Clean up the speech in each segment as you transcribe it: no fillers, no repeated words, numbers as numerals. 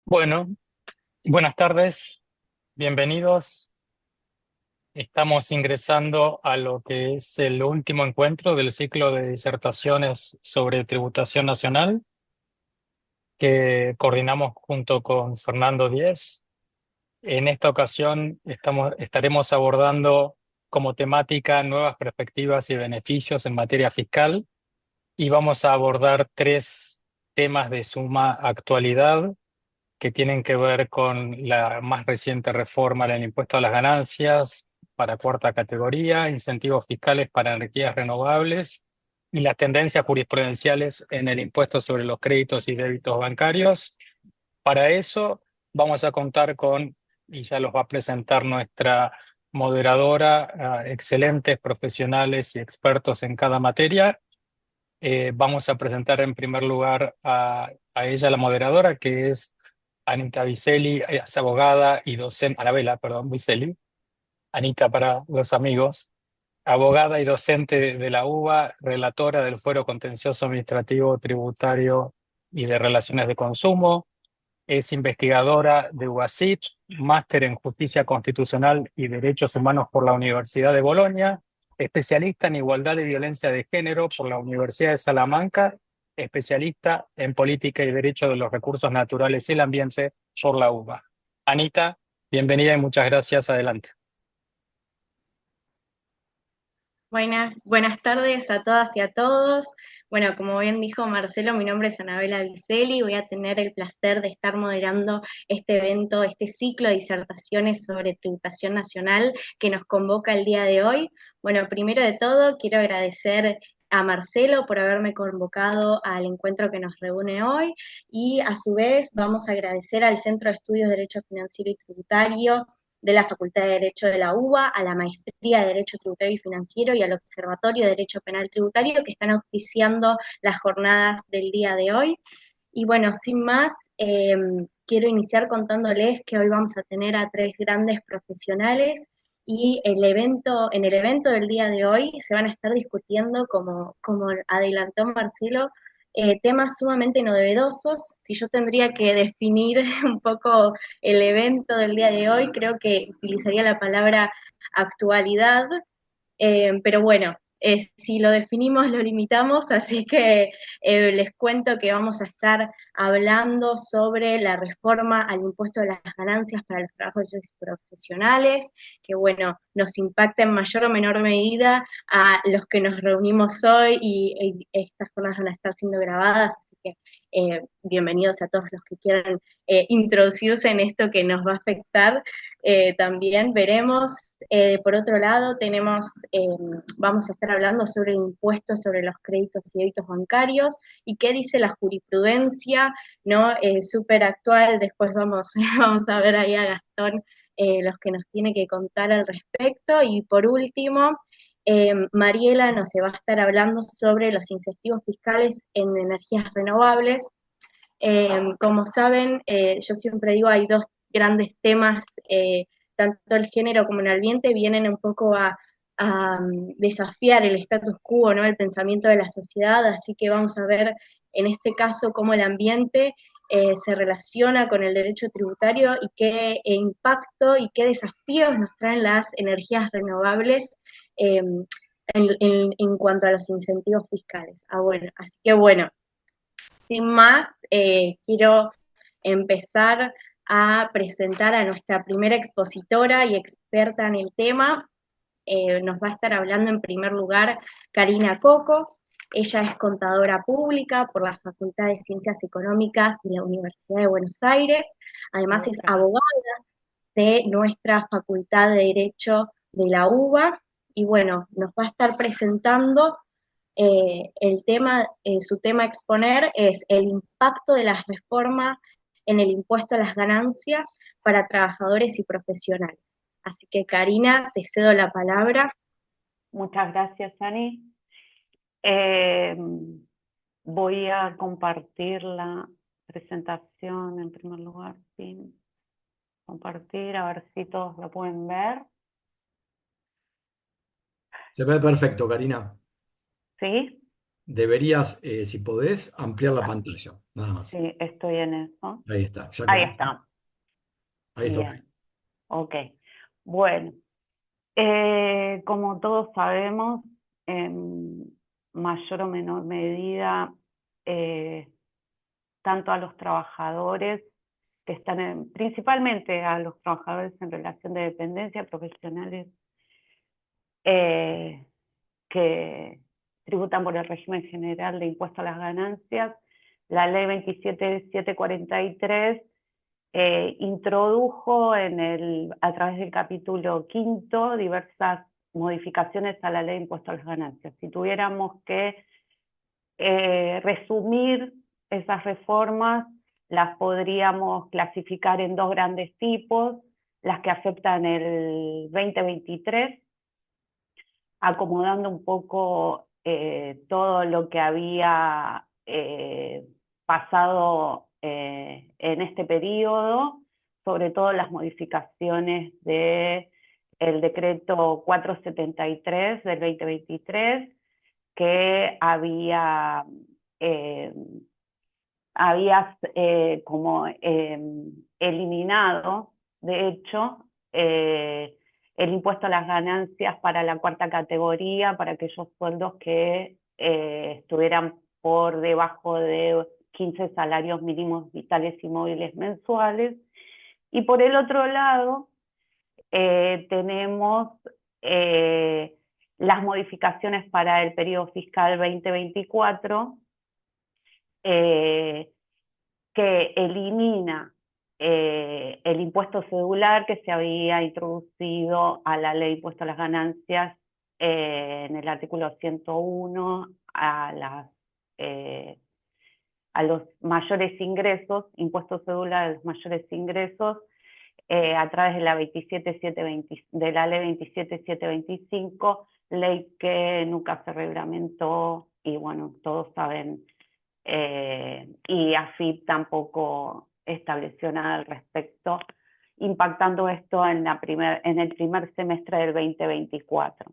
Bueno, buenas tardes, bienvenidos. Estamos ingresando a lo que es el último encuentro del ciclo de disertaciones sobre tributación nacional que coordinamos junto con Fernando Díez. En esta ocasión estaremos abordando como temática nuevas perspectivas y beneficios en materia fiscal y vamos a abordar tres temas de suma actualidad que tienen que ver con la más reciente reforma del impuesto a las ganancias para cuarta categoría, incentivos fiscales para energías renovables y las tendencias jurisprudenciales en el impuesto sobre los créditos y débitos bancarios. Para eso vamos a contar con, y ya los va a presentar nuestra moderadora, excelentes profesionales y expertos en cada materia. Vamos a presentar en primer lugar a ella, la moderadora, que es Anita Vicelli, es abogada y docente, Anabela, perdón, Vicelli, Anita para los amigos, abogada y docente de la UBA, relatora del Fuero Contencioso Administrativo Tributario y de Relaciones de Consumo, es investigadora de UASIT, máster en Justicia Constitucional y Derechos Humanos por la Universidad de Bolonia, especialista en Igualdad y Violencia de Género por la Universidad de Salamanca, especialista en Política y Derecho de los Recursos Naturales y el Ambiente por la UBA. Anita, bienvenida y muchas gracias. Adelante. Buenas tardes a todas y a todos. Bueno, como bien dijo Marcelo, mi nombre es Anabela Vicelli y voy a tener el placer de estar moderando este evento, este ciclo de disertaciones sobre tributación nacional que nos convoca el día de hoy. Bueno, primero de todo, quiero agradecer a Marcelo por haberme convocado al encuentro que nos reúne hoy y a su vez vamos a agradecer al Centro de Estudios de Derecho Financiero y Tributario de la Facultad de Derecho de la UBA, a la Maestría de Derecho Tributario y Financiero y al Observatorio de Derecho Penal Tributario que están auspiciando las jornadas del día de hoy. Y bueno, sin más, quiero iniciar contándoles que hoy vamos a tener a tres grandes profesionales y en el evento del día de hoy se van a estar discutiendo, como adelantó Marcelo, temas sumamente novedosos. Si yo tendría que definir un poco el evento del día de hoy, creo que utilizaría la palabra actualidad, pero bueno, si lo definimos, lo limitamos, así que les cuento que vamos a estar hablando sobre la reforma al impuesto de las ganancias para los trabajadores profesionales, que bueno, nos impacta en mayor o menor medida a los que nos reunimos hoy y estas jornadas van a estar siendo grabadas, así que bienvenidos a todos los que quieran introducirse en esto que nos va a afectar. También veremos, por otro lado, vamos a estar hablando sobre el impuesto sobre los créditos y débitos bancarios y qué dice la jurisprudencia, ¿no? Súper actual. Después vamos a ver ahí a Gastón los que nos tiene que contar al respecto. Y por último, Mariela nos va a estar hablando sobre los incentivos fiscales en energías renovables. Como saben, yo siempre digo, hay dos grandes temas, tanto el género como el ambiente vienen un poco a desafiar el status quo, ¿no? El pensamiento de la sociedad, así que vamos a ver en este caso cómo el ambiente se relaciona con el derecho tributario y qué impacto y qué desafíos nos traen las energías renovables en cuanto a los incentivos fiscales. Así que bueno, sin más, quiero empezar a presentar a nuestra primera expositora y experta en el tema. Nos va a estar hablando en primer lugar Karina Coco. Ella es contadora pública por la Facultad de Ciencias Económicas de la Universidad de Buenos Aires. Además es abogada de nuestra Facultad de Derecho de la UBA. Y bueno, nos va a estar presentando su tema a exponer es el impacto de las reformas en el impuesto a las ganancias para trabajadores y profesionales. Así que Karina, te cedo la palabra. Muchas gracias, Ani. Eh, Voy a compartir la presentación en primer lugar, sin compartir, a ver si todos lo pueden ver. Se ve perfecto, Karina. ¿Sí? deberías, si podés, ampliar la pantalla, nada más. Sí, estoy en eso. Ahí está, ya Ahí con está. ahí está. Ok. Bien, ok. Bueno, como todos sabemos, en mayor o menor medida, eh, tanto a los trabajadores que están principalmente a los trabajadores en relación de dependencia, profesionales que tributan por el régimen general de impuesto a las ganancias, la ley 27743 introdujo a través del capítulo quinto diversas modificaciones a la ley de impuesto a las ganancias. Si tuviéramos que resumir esas reformas, las podríamos clasificar en dos grandes tipos: las que afectan el 2023, acomodando un poco todo lo que había pasado en este periodo, sobre todo las modificaciones del decreto 473 del 2023, que eh, había como eliminado, de hecho, el impuesto a las ganancias para la cuarta categoría, para aquellos sueldos que estuvieran por debajo de 15 salarios mínimos vitales y móviles mensuales. Y por el otro lado, tenemos las modificaciones para el periodo fiscal 2024, que elimina el impuesto cedular que se había introducido a la ley de impuesto a las ganancias en el artículo 101 a los mayores ingresos, impuesto cedular a los mayores ingresos, a través de la, de la ley 27725, ley que nunca se reglamentó, y bueno, todos saben, y AFIP tampoco estableció nada al respecto, impactando esto en el primer semestre del 2024.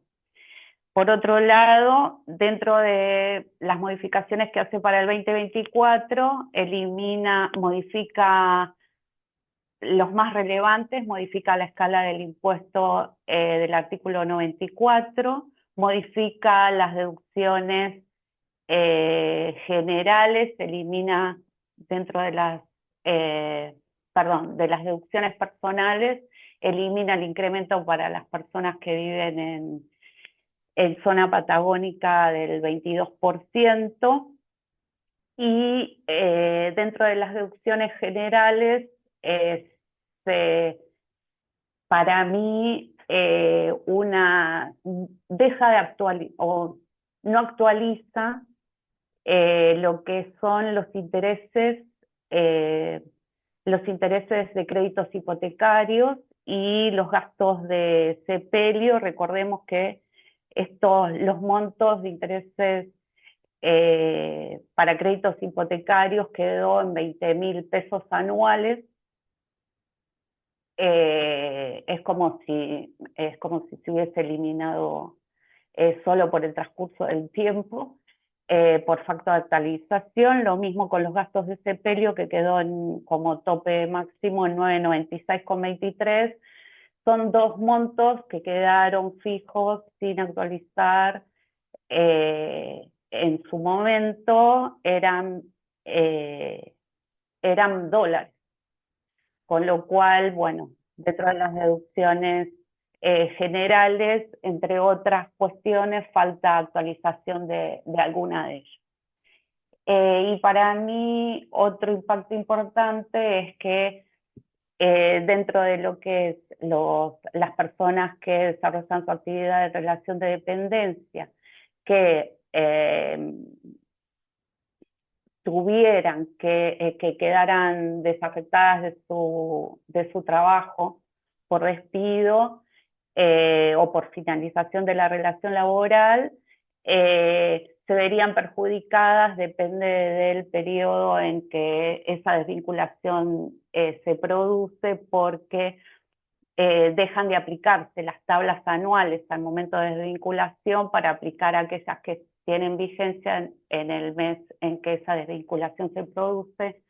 Por otro lado, dentro de las modificaciones que hace para el 2024, modifica los más relevantes, modifica la escala del impuesto del artículo 94, modifica las deducciones generales, elimina dentro de de las deducciones personales, elimina el incremento para las personas que viven en zona patagónica del 22%, y dentro de las deducciones generales, para mí, deja de actualizar o no actualiza lo que son los intereses de créditos hipotecarios y los gastos de sepelio. Recordemos que los montos de intereses para créditos hipotecarios quedó en 20.000 pesos anuales. Es como si se hubiese eliminado solo por el transcurso del tiempo, por factor de actualización. Lo mismo con los gastos de sepelio, que quedó como tope máximo en 996,23. Son dos montos que quedaron fijos sin actualizar. En su momento eran dólares, con lo cual, bueno, dentro de las deducciones generales, entre otras cuestiones, falta actualización de alguna de ellas. Y para mí, otro impacto importante es que dentro de lo que es las personas que desarrollan su actividad de relación de dependencia, que tuvieran que quedaran desafectadas de su trabajo por despido o por finalización de la relación laboral, se verían perjudicadas, depende del periodo en que esa desvinculación se produce, porque dejan de aplicarse las tablas anuales al momento de desvinculación para aplicar a aquellas que tienen vigencia en el mes en que esa desvinculación se produce,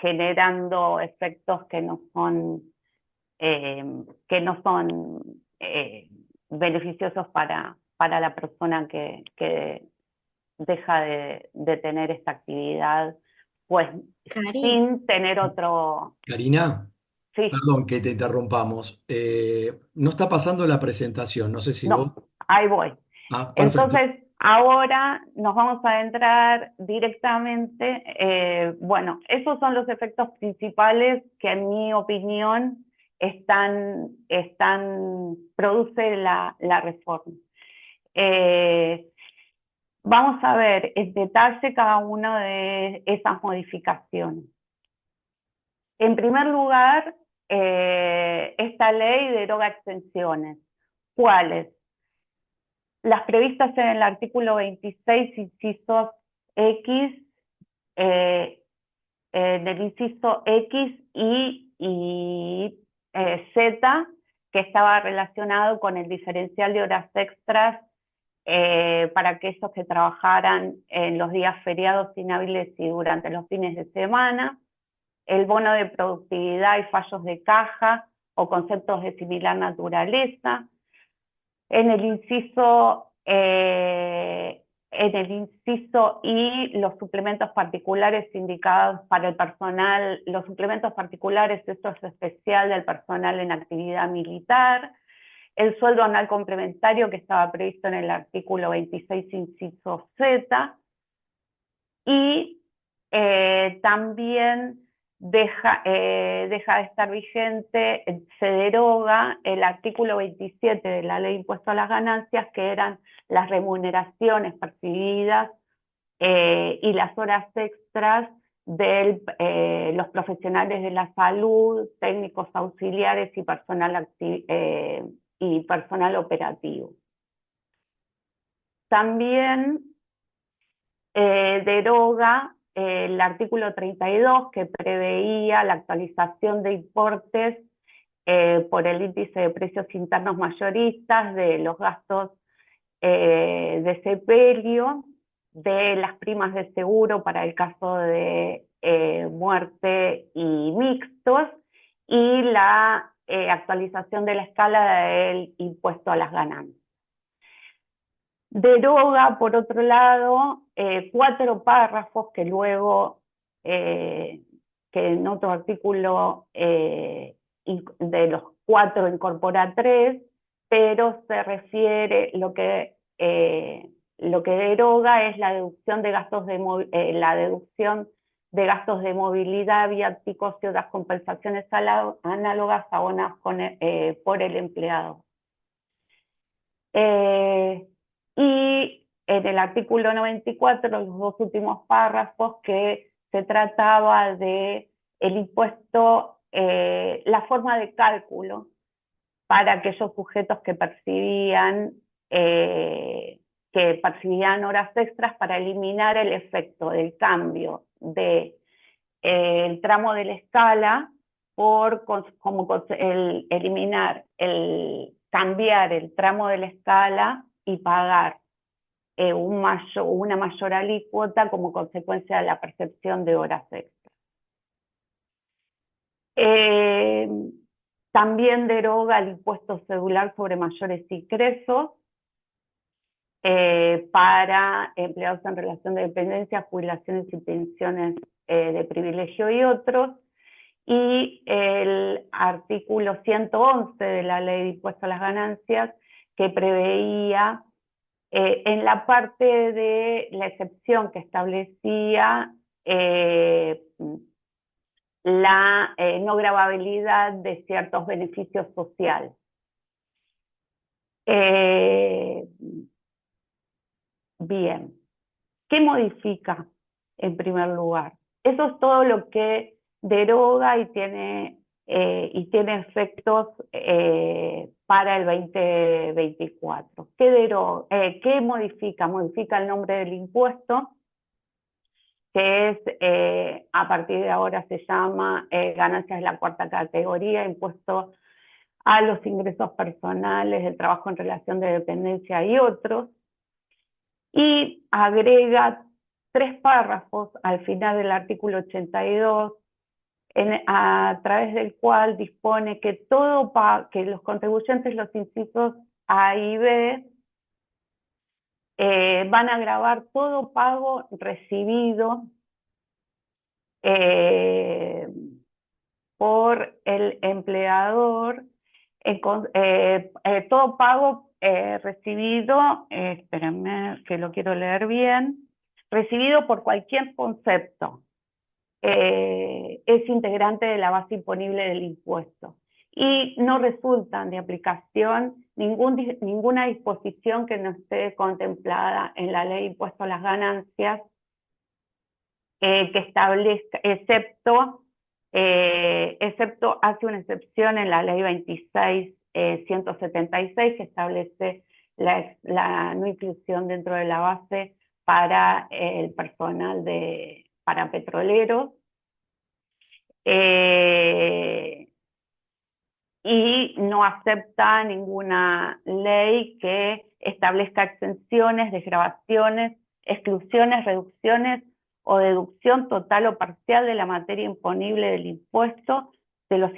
generando efectos que no son beneficiosos para la persona que deja de tener esta actividad, pues Cari, sin tener otro... Karina, Sí, perdón que te interrumpamos. No está pasando la presentación, no sé si vos... no, ahí voy. Ah, perfecto. Entonces, ahora nos vamos a adentrar directamente, bueno, esos son los efectos principales que en mi opinión produce la reforma. Vamos a ver en detalle cada una de esas modificaciones. En primer lugar, esta ley deroga exenciones. ¿Cuáles? Las previstas en el artículo 26, incisos X, en el inciso X y Z, que estaba relacionado con el diferencial de horas extras para aquellos que trabajaran en los días feriados, inhábiles y durante los fines de semana, el bono de productividad y fallos de caja o conceptos de similar naturaleza. En el inciso I, los suplementos particulares indicados para el personal, los suplementos particulares, esto es especial del personal en actividad militar, el sueldo anual complementario que estaba previsto en el artículo 26, inciso Z, y también deja de estar vigente, se deroga el artículo 27 de la Ley de Impuesto a las Ganancias, que eran las remuneraciones percibidas y las horas extras de los profesionales de la salud, técnicos auxiliares y personal operativo. También deroga el artículo 32, que preveía la actualización de importes por el índice de precios internos mayoristas de los gastos de sepelio, de las primas de seguro para el caso de muerte y mixtos, y la actualización de la escala del impuesto a las ganancias. Deroga, por otro lado, 4 párrafos que luego, que en otro artículo de los 4 incorpora 3, pero se refiere, lo que deroga es la deducción de gastos de movilidad, viáticos y otras compensaciones análogas abonadas por el empleado. Y en el artículo 94, los 2 últimos párrafos, que se trataba de el impuesto, la forma de cálculo para aquellos sujetos que percibían horas extras, para eliminar el efecto del cambio del tramo de la escala cambiar el tramo de la escala y pagar una mayor alícuota como consecuencia de la percepción de horas extras. También deroga el impuesto cedular sobre mayores ingresos para empleados en relación de dependencia, jubilaciones y pensiones de privilegio y otros, y el artículo 111 de la Ley de Impuesto a las Ganancias, que preveía en la parte de la excepción que establecía la no gravabilidad de ciertos beneficios sociales. Bien, ¿qué modifica en primer lugar? Eso es todo lo que deroga y tiene efectos para el 2024. ¿Qué modifica? Modifica el nombre del impuesto, que es, a partir de ahora se llama ganancias de la cuarta categoría, impuesto a los ingresos personales, el trabajo en relación de dependencia y otros. y agrega 3 párrafos al final del artículo 82, a través del cual dispone que, que los contribuyentes, los incisos A y B, van a gravar todo pago recibido por el empleador, todo pago recibido, espérenme que lo quiero leer bien, recibido por cualquier concepto, es integrante de la base imponible del impuesto. Y no resultan de aplicación ninguna disposición que no esté contemplada en la ley de impuesto a las ganancias, que establezca, excepto hace una excepción en la ley 26.176, que establece la no inclusión dentro de la base para el personal para petroleros, y no acepta ninguna ley que establezca exenciones, desgravaciones, exclusiones, reducciones o deducción total o parcial de la materia imponible del impuesto de los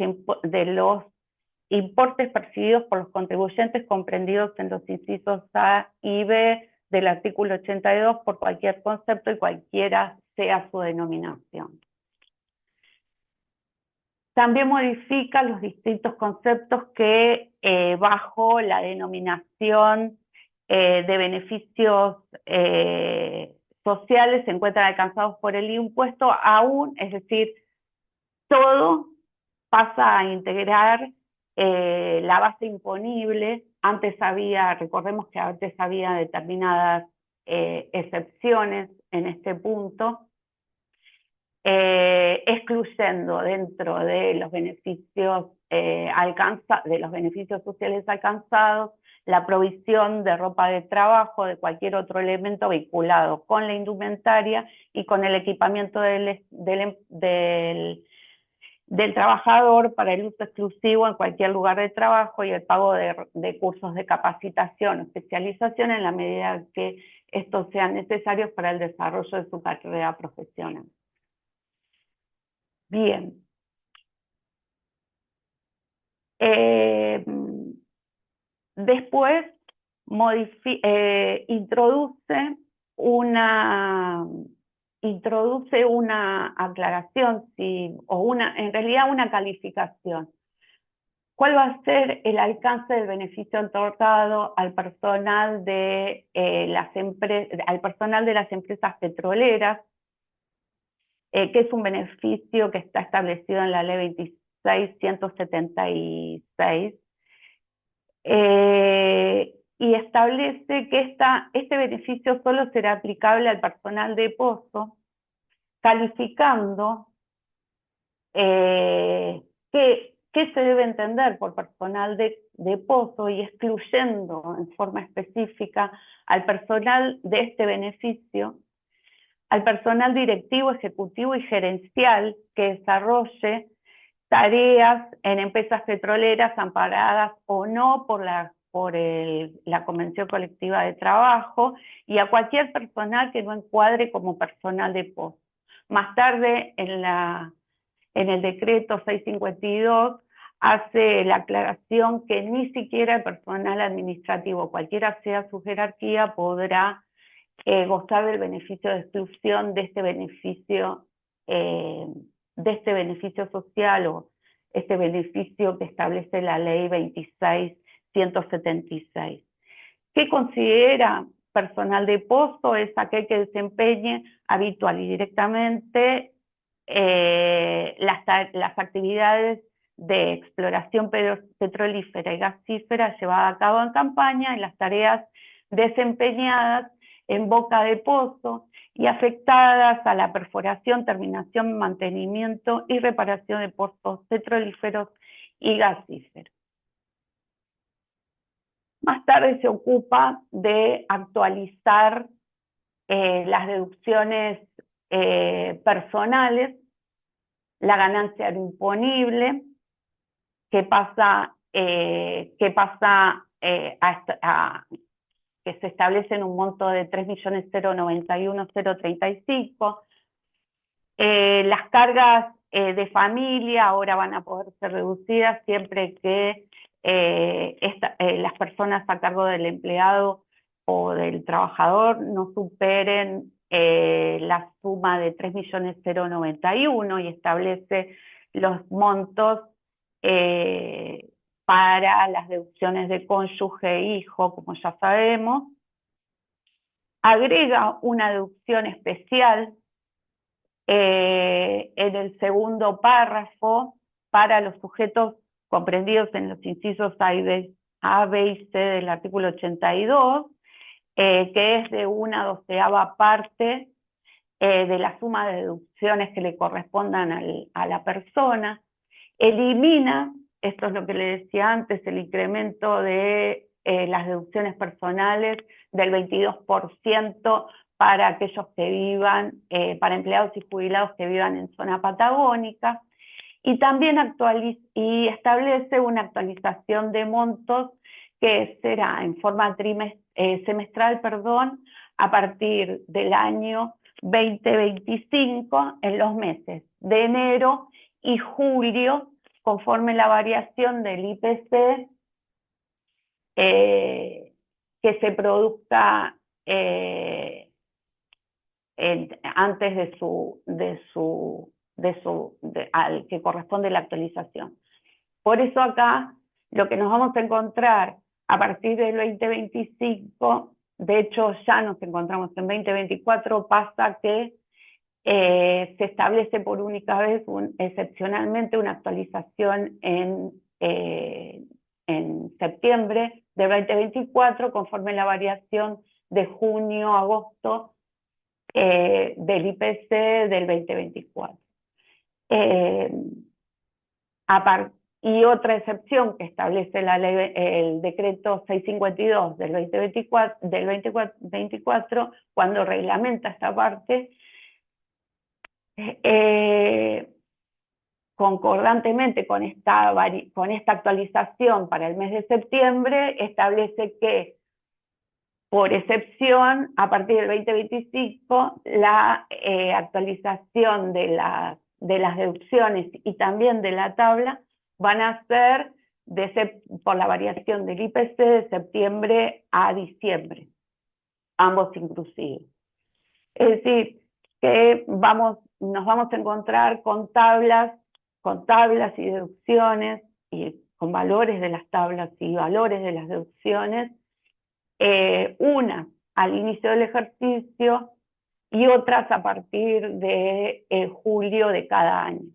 importes percibidos por los contribuyentes comprendidos en los incisos A y B del artículo 82 por cualquier concepto y cualquiera sea su denominación. También modifica los distintos conceptos que bajo la denominación de beneficios sociales se encuentran alcanzados por el impuesto, aún, es decir, todo pasa a integrar la base imponible. Recordemos que antes había determinadas excepciones en este punto, excluyendo dentro de los beneficios sociales alcanzados la provisión de ropa de trabajo, de cualquier otro elemento vinculado con la indumentaria y con el equipamiento del trabajador para el uso exclusivo en cualquier lugar de trabajo, y el pago de cursos de capacitación o especialización en la medida que estos sean necesarios para el desarrollo de su carrera profesional. Bien. Después introduce una aclaración, en realidad una calificación. ¿Cuál va a ser el alcance del beneficio otorgado al personal de las empresas petroleras? Que es un beneficio que está establecido en la ley 26.176, y establece que este beneficio solo será aplicable al personal de pozo, calificando qué se debe entender por personal de pozo, y excluyendo en forma específica al personal de este beneficio, al personal directivo, ejecutivo y gerencial que desarrolle tareas en empresas petroleras amparadas o no por la Convención Colectiva de Trabajo, y a cualquier personal que no encuadre como personal de pozo. Más tarde, en el decreto 652, hace la aclaración que ni siquiera el personal administrativo, cualquiera sea su jerarquía, podrá gozar del beneficio de exclusión de este beneficio social, o este beneficio que establece la ley 26.176. ¿Qué considera personal de pozo? Es aquel que desempeñe habitual y directamente las actividades de exploración petrolífera y gasífera llevadas a cabo en campaña, en las tareas desempeñadas en boca de pozo y afectadas a la perforación, terminación, mantenimiento y reparación de pozos petrolíferos y gasíferos. Más tarde se ocupa de actualizar las deducciones personales, la ganancia imponible, que pasa que se establece en un monto de 3.091.035. Las cargas de familia ahora van a poder ser reducidas siempre que las personas a cargo del empleado o del trabajador no superen la suma de 3.091.091 y establece los montos para las deducciones de cónyuge e hijo, como ya sabemos. Agrega una deducción especial en el segundo párrafo para los sujetos comprendidos en los incisos A, B y C del artículo 82, que es de 1/12 parte de la suma de deducciones que le correspondan a la persona. Elimina, esto es lo que le decía antes, el incremento de las deducciones personales del 22% para aquellos que vivan, para empleados y jubilados que vivan en zona patagónica, y también establece una actualización de montos que será en forma semestral, a partir del año 2025 en los meses de enero y julio, conforme la variación del IPC que se produzca antes al que corresponde la actualización. Por eso acá lo que nos vamos a encontrar a partir del 2025, de hecho ya nos encontramos en 2024, pasa que se establece por única vez excepcionalmente una actualización en septiembre del 2024 conforme la variación de junio a agosto del IPC del 2024. Y otra excepción que establece la ley, el decreto 652 del 2024, cuando reglamenta esta parte, concordantemente con esta actualización para el mes de septiembre, establece que por excepción, a partir del 2025, la actualización de las deducciones y también de la tabla van a ser por la variación del IPC de septiembre a diciembre, ambos inclusivos. Es decir, que nos vamos a encontrar con tablas y deducciones, y con valores de las tablas y valores de las deducciones, una al inicio del ejercicio y otras a partir de julio de cada año.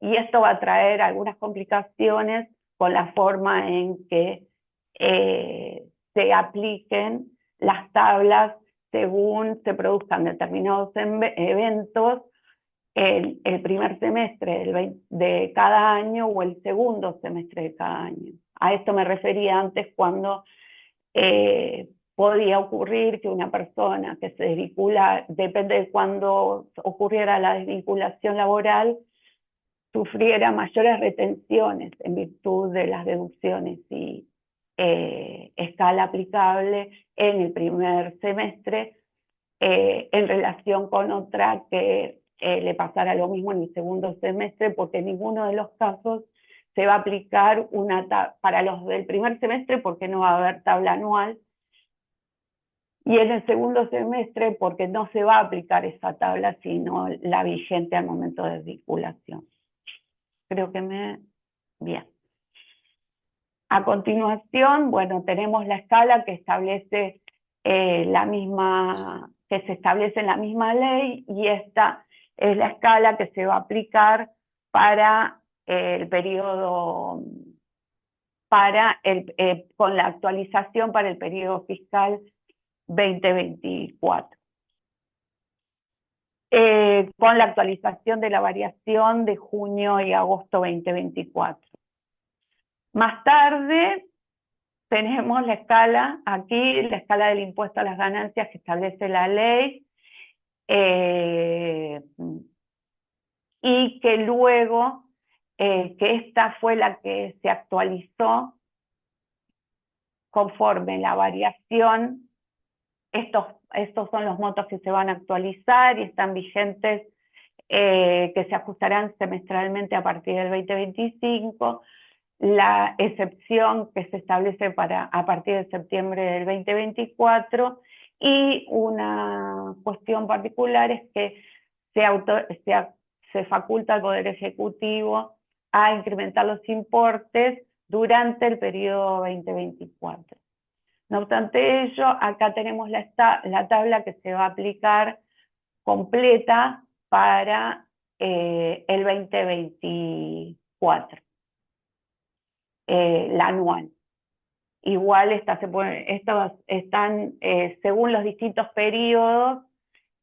Y esto va a traer algunas complicaciones con la forma en que se apliquen las tablas según se produzcan determinados eventos en el primer semestre de cada año o el segundo semestre de cada año. A esto me refería antes cuando podía ocurrir que una persona que se desvincula, depende de cuándo ocurriera la desvinculación laboral, sufriera mayores retenciones en virtud de las deducciones y escala aplicable en el primer semestre en relación con otra que le pasara lo mismo en el segundo semestre, porque en ninguno de los casos se va a aplicar para los del primer semestre porque no va a haber tabla anual, y en el segundo semestre porque no se va a aplicar esa tabla sino la vigente al momento de desvinculación. Creo que bien. A continuación, bueno, tenemos la escala que establece que se establece en la misma ley, y esta es la escala que se va a aplicar para el periodo, con la actualización para el periodo fiscal 2024. Con la actualización de la variación de junio y agosto 2024. Más tarde tenemos la escala, aquí la escala del impuesto a las ganancias que establece la ley, y que luego, que esta fue la que se actualizó conforme la variación, estos son los montos que se van a actualizar y están vigentes, que se ajustarán semestralmente a partir del 2025. La excepción que se establece a partir de septiembre del 2024, y una cuestión particular es que se faculta al Poder Ejecutivo a incrementar los importes durante el periodo 2024. No obstante ello, acá tenemos la tabla que se va a aplicar completa para el 2024, la anual. Igual estas están, según los distintos periodos,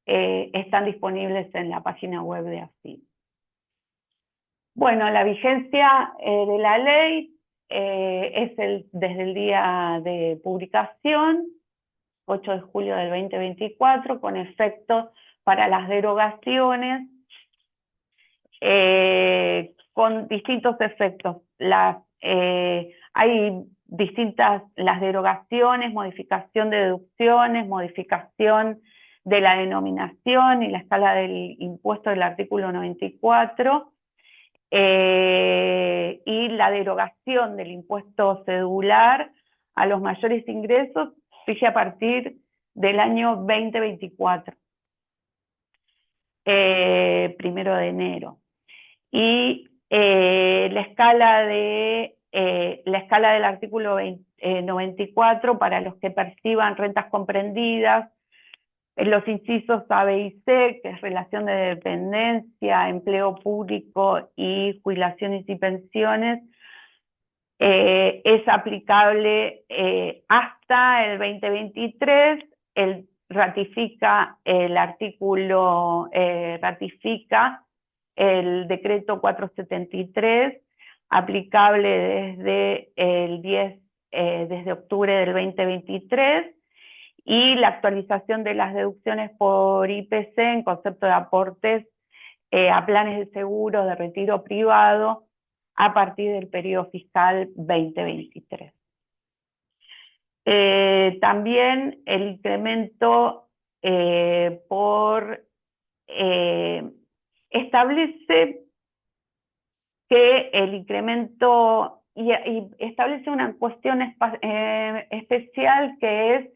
están disponibles en la página web de AFIP. Bueno, la vigencia de la ley es desde el día de publicación, 8 de julio del 2024, con efectos para las derogaciones, con distintos efectos. Hay distintas, las derogaciones, modificación de deducciones, modificación de la denominación y la escala del impuesto del artículo 94, y la derogación del impuesto cedular a los mayores ingresos rige a partir del año 2024, 1 de enero. Y la escala del artículo 94 para los que perciban rentas comprendidas en los incisos A, B y C, que es relación de dependencia, empleo público y jubilaciones y pensiones, es aplicable hasta el 2023. Ratifica el decreto 473, aplicable desde octubre del 2023, y la actualización de las deducciones por IPC en concepto de aportes a planes de seguro de retiro privado a partir del periodo fiscal 2023. También el incremento establece que el incremento, y establece una cuestión especial, que es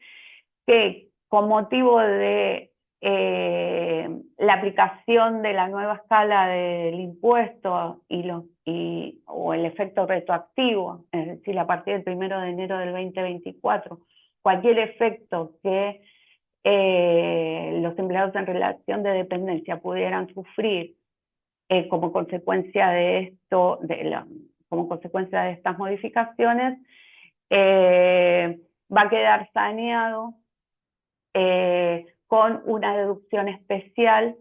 que con motivo de la aplicación de la nueva escala del impuesto o el efecto retroactivo, es decir, a partir del 1 de enero del 2024, cualquier efecto que los empleados en relación de dependencia pudieran sufrir como consecuencia de esto, como consecuencia de estas modificaciones, va a quedar saneado con una deducción especial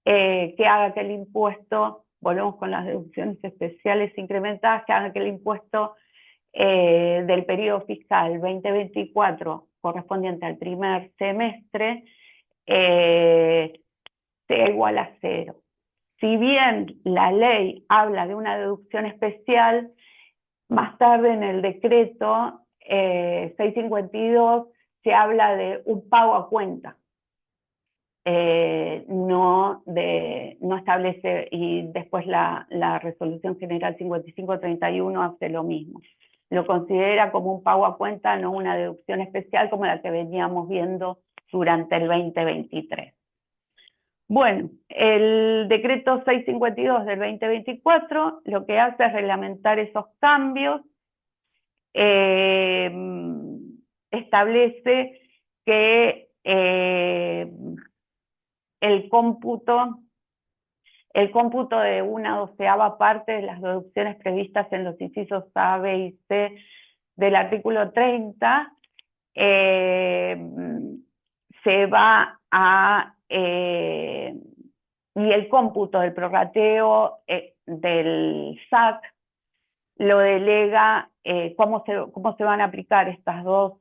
que haga que el impuesto, volvemos con las deducciones especiales incrementadas, que haga que el impuesto del periodo fiscal 2024 correspondiente al primer semestre sea igual a 0. Si bien la ley habla de una deducción especial, más tarde en el decreto 652 se habla de un pago a cuenta. No establece, y después la resolución general 5531 hace lo mismo. Lo considera como un pago a cuenta, no una deducción especial como la que veníamos viendo durante el 2023. Bueno, el decreto 652 del 2024 lo que hace es reglamentar esos cambios, establece que el cómputo de 1/12 parte de las deducciones previstas en los incisos A, B y C del artículo 30 se va a y el cómputo del prorrateo del SAC lo delega, cómo se van a aplicar estas dos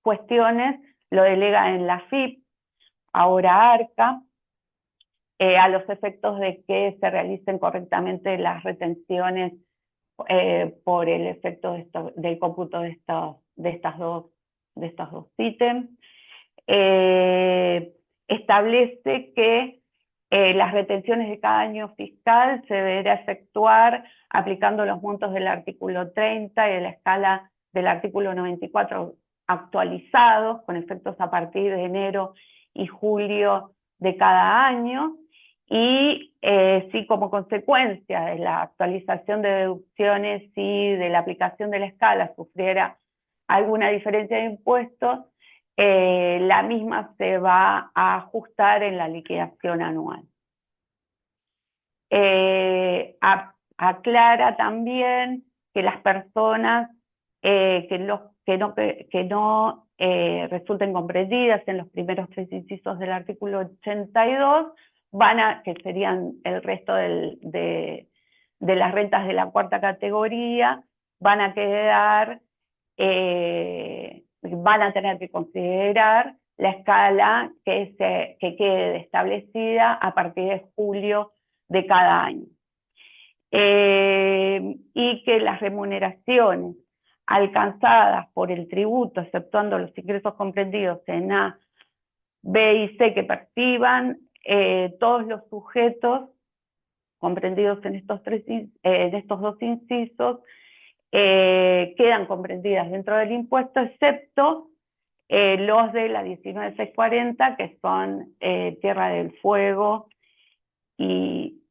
cuestiones, lo delega en la AFIP, ahora ARCA, a los efectos de que se realicen correctamente las retenciones por el efecto del cómputo de estas dos ítems. Establece que las retenciones de cada año fiscal se deberá efectuar aplicando los montos del artículo 30 y de la escala del artículo 94 actualizados, con efectos a partir de enero y julio de cada año, y si como consecuencia de la actualización de deducciones y de la aplicación de la escala sufriera alguna diferencia de impuestos, la misma se va a ajustar en la liquidación anual. Aclara también que las personas que no resulten comprendidas en los primeros tres incisos del artículo 82 que serían el resto de las rentas de la cuarta categoría, van a tener que considerar la escala que quede establecida a partir de julio de cada año. Y que las remuneraciones alcanzadas por el tributo, exceptuando los ingresos comprendidos en A, B y C que perciban todos los sujetos comprendidos en estos dos incisos, quedan comprendidas dentro del impuesto, excepto los de la 19640, que son Tierra del Fuego y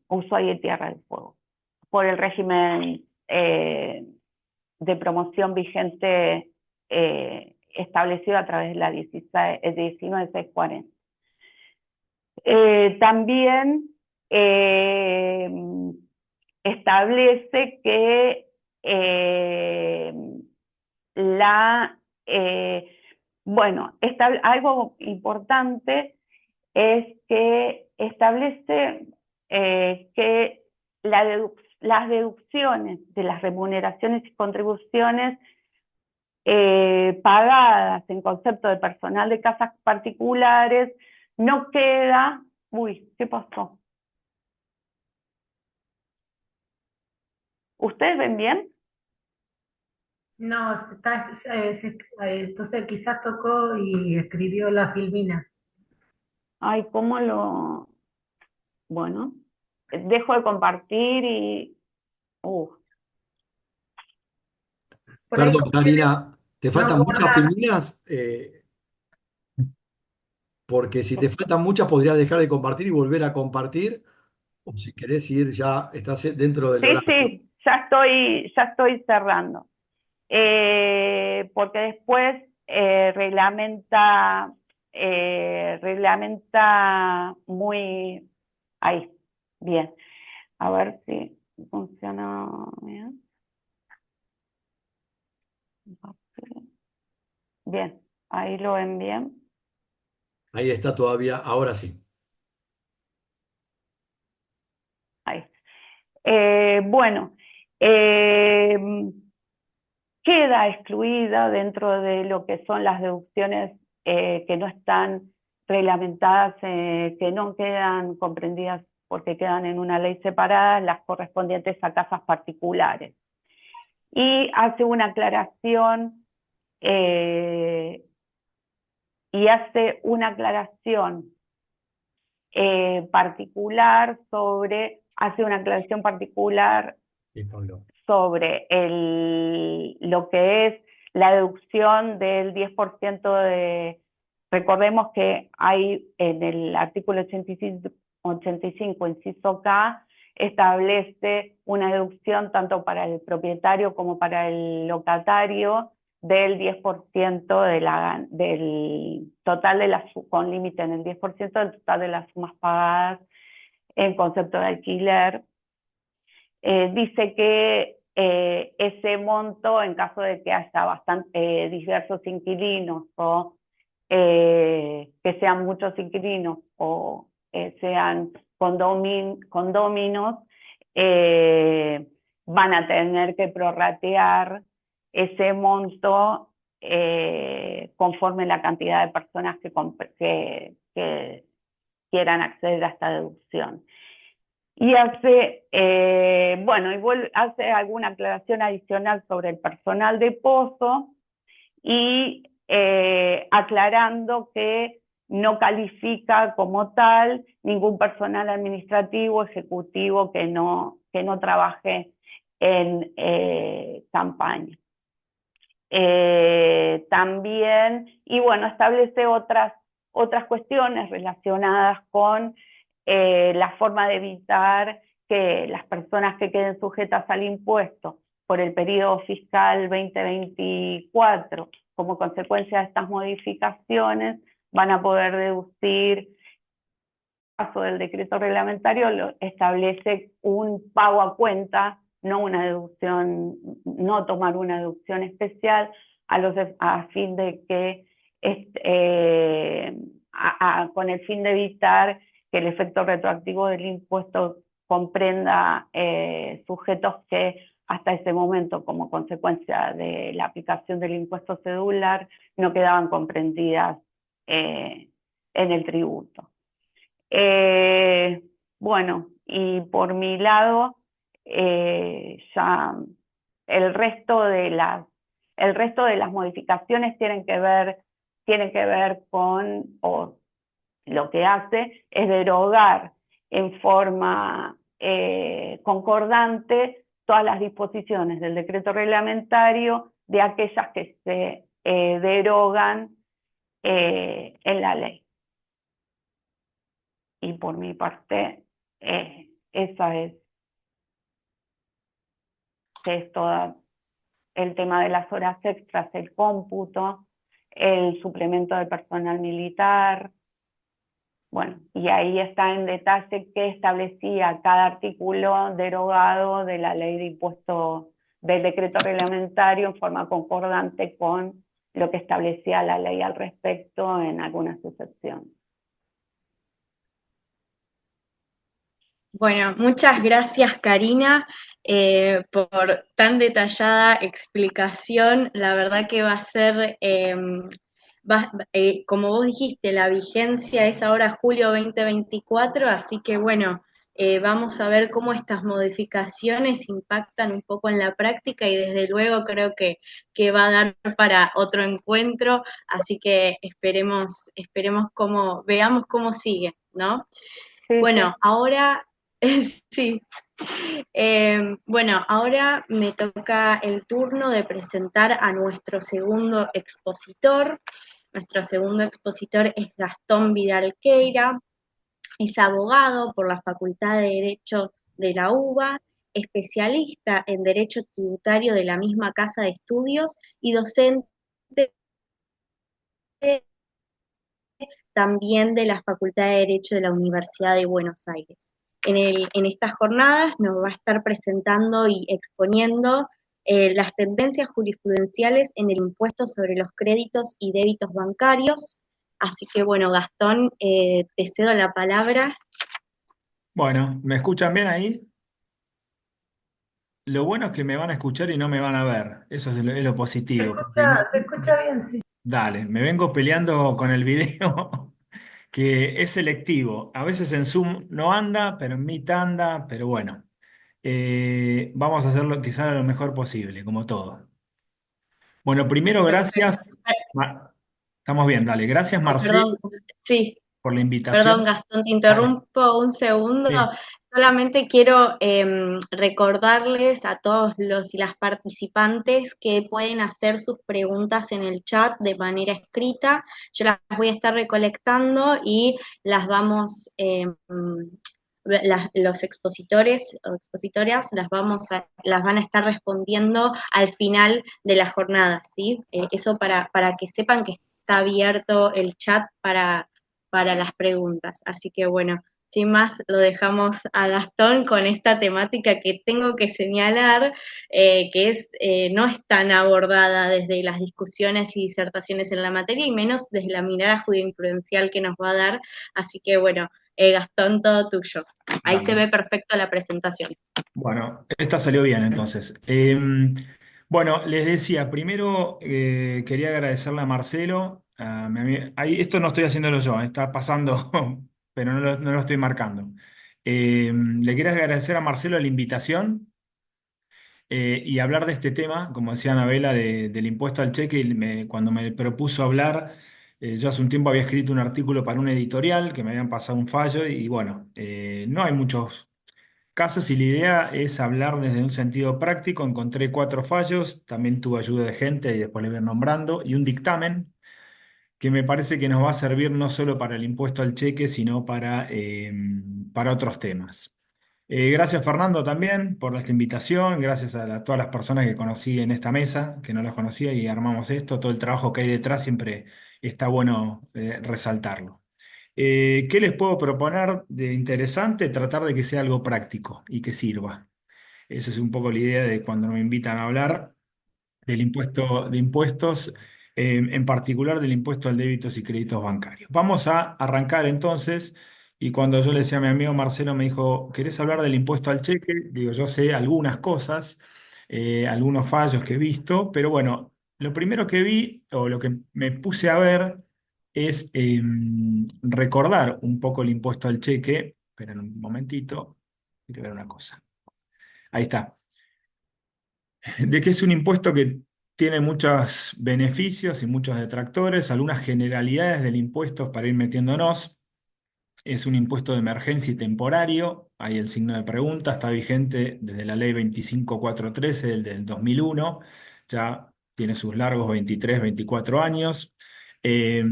Ushuaia y Tierra del Fuego, por el régimen de promoción vigente establecido a través de la 19640. También establece que algo importante es que establece que las deducciones de las remuneraciones y contribuciones pagadas en concepto de personal de casas particulares no queda... Uy, ¿qué pasó? ¿Ustedes ven bien? No, entonces quizás tocó y escribió la Filmina. Ay, ¿cómo lo...? Bueno, dejo de compartir y... Por ahí Perdón, Karina, ¿te no faltan muchas guarda. filminas? Porque si te faltan muchas, podrías dejar de compartir y volver a compartir. O si querés ir, ya estás dentro del Sí, horario. sí, ya estoy cerrando. Porque después reglamenta muy... Ahí, bien. A ver si funciona bien. Bien, ahí lo ven bien. Ahí está todavía, ahora sí. Ahí. Bueno, eh, queda excluida dentro de lo que son las deducciones que no están reglamentadas, que no quedan comprendidas porque quedan en una ley separada, las correspondientes a casas particulares. Y hace una aclaración particular Sí, Pablo. sobre lo que es la deducción del 10% de... Recordemos que hay en el artículo 85, inciso K, establece una deducción tanto para el propietario como para el locatario del 10% del total con límite en el 10% del total de las sumas pagadas en concepto de alquiler. Dice que ese monto, en caso de que haya diversos inquilinos o que sean muchos inquilinos o sean condóminos, van a tener que prorratear ese monto conforme la cantidad de personas que quieran acceder a esta deducción. y hace, bueno, hace alguna aclaración adicional sobre el personal de pozo y aclarando que no califica como tal ningún personal administrativo, ejecutivo que no trabaje en campaña. También, y bueno, establece otras cuestiones relacionadas con la forma de evitar que las personas que queden sujetas al impuesto por el periodo fiscal 2024, como consecuencia de estas modificaciones, van a poder deducir. En el caso del decreto reglamentario establece un pago a cuenta, no una deducción, no tomar una deducción especial a fin de que con el fin de evitar que el efecto retroactivo del impuesto comprenda sujetos que hasta ese momento, como consecuencia de la aplicación del impuesto cedular, no quedaban comprendidas en el tributo. Bueno, y por mi lado, ya el resto de las modificaciones tienen que ver con, o lo que hace es derogar en forma concordante todas las disposiciones del decreto reglamentario de aquellas que se derogan en la ley. Y por mi parte, esa es todo el tema de las horas extras, el cómputo, el suplemento de personal militar. Bueno, y ahí está en detalle qué establecía cada artículo derogado de la ley de impuesto del decreto reglamentario en forma concordante con lo que establecía la ley al respecto en algunas excepciones. Bueno, muchas gracias, Karina, por tan detallada explicación. La verdad que va a ser, como vos dijiste, la vigencia es ahora julio 2024, así que bueno, vamos a ver cómo estas modificaciones impactan un poco en la práctica y desde luego creo que va a dar para otro encuentro, así que esperemos veamos cómo sigue, ¿no? Sí, Bueno, sí. ahora sí. Bueno, ahora me toca el turno de presentar a nuestro segundo expositor. Nuestro segundo expositor es Gastón Vidal Queira, es abogado por la Facultad de Derecho de la UBA, especialista en Derecho Tributario de la misma Casa de Estudios y docente también de la Facultad de Derecho de la Universidad de Buenos Aires. En estas jornadas nos va a estar presentando y exponiendo las tendencias jurisprudenciales en el impuesto sobre los créditos y débitos bancarios. Así que bueno, Gastón, te cedo la palabra. Bueno, ¿me escuchan bien ahí? Lo bueno es que me van a escuchar y no me van a ver. Eso es lo positivo. Porque Se escucha bien, sí. dale, me vengo peleando con el video, que es selectivo. A veces en Zoom no anda, pero en Meet anda, pero bueno. Vamos a hacerlo quizá lo mejor posible, como todo. Bueno, primero, Perfecto. gracias. Estamos bien, dale. Gracias, Marcelo, Perdón, sí, por la perdón, invitación. Gastón, te Dale. interrumpo un segundo. Sí. Solamente quiero recordarles a todos los y las participantes que pueden hacer sus preguntas en el chat de manera escrita. Yo las voy a estar recolectando y las vamos, los expositores o expositoras las van a estar respondiendo al final de la jornada, ¿sí? Eso para que sepan que está abierto el chat para las preguntas. Así que bueno, sin más, lo dejamos a Gastón con esta temática que tengo que señalar, no es tan abordada desde las discusiones y disertaciones en la materia, y menos desde la mirada jurisprudencial que nos va a dar. Así que bueno, Gastón, todo tuyo. Ahí se Dale. ve perfecto la presentación. Bueno, esta salió bien entonces. Bueno, les decía, primero quería agradecerle a Marcelo. Esto no estoy haciéndolo yo, está pasando, pero no lo estoy marcando. Le quería agradecer a Marcelo la invitación y hablar de este tema, como decía Anabela, del impuesto al cheque. Y cuando me propuso hablar, yo hace un tiempo había escrito un artículo para un editorial que me habían pasado un fallo y bueno, no hay muchos casos y la idea es hablar desde un sentido práctico. Encontré 4 fallos, también tuve ayuda de gente y después le voy a ir nombrando, y un dictamen que me parece que nos va a servir no solo para el impuesto al cheque, sino para otros temas. Gracias Fernando también por esta invitación, gracias a todas las personas que conocí en esta mesa, que no las conocía y armamos esto, todo el trabajo que hay detrás siempre está bueno resaltarlo. ¿Qué les puedo proponer de interesante? Tratar de que sea algo práctico y que sirva. Esa es un poco la idea de cuando me invitan a hablar del impuesto de impuestos, en particular del impuesto al débitos y créditos bancarios. Vamos a arrancar entonces, y cuando yo le decía a mi amigo Marcelo, me dijo, ¿querés hablar del impuesto al cheque? Digo, yo sé algunas cosas, algunos fallos que he visto, pero bueno, lo primero que vi, o lo que me puse a ver, es recordar un poco el impuesto al cheque. Esperen un momentito, quiero ver una cosa. Ahí está. De que es un impuesto que tiene muchos beneficios y muchos detractores, algunas generalidades del impuesto para ir metiéndonos. Es un impuesto de emergencia y temporario, ahí el signo de pregunta, está vigente desde la ley 25413 del 2001, ya tiene sus largos 23, 24 años. Eh,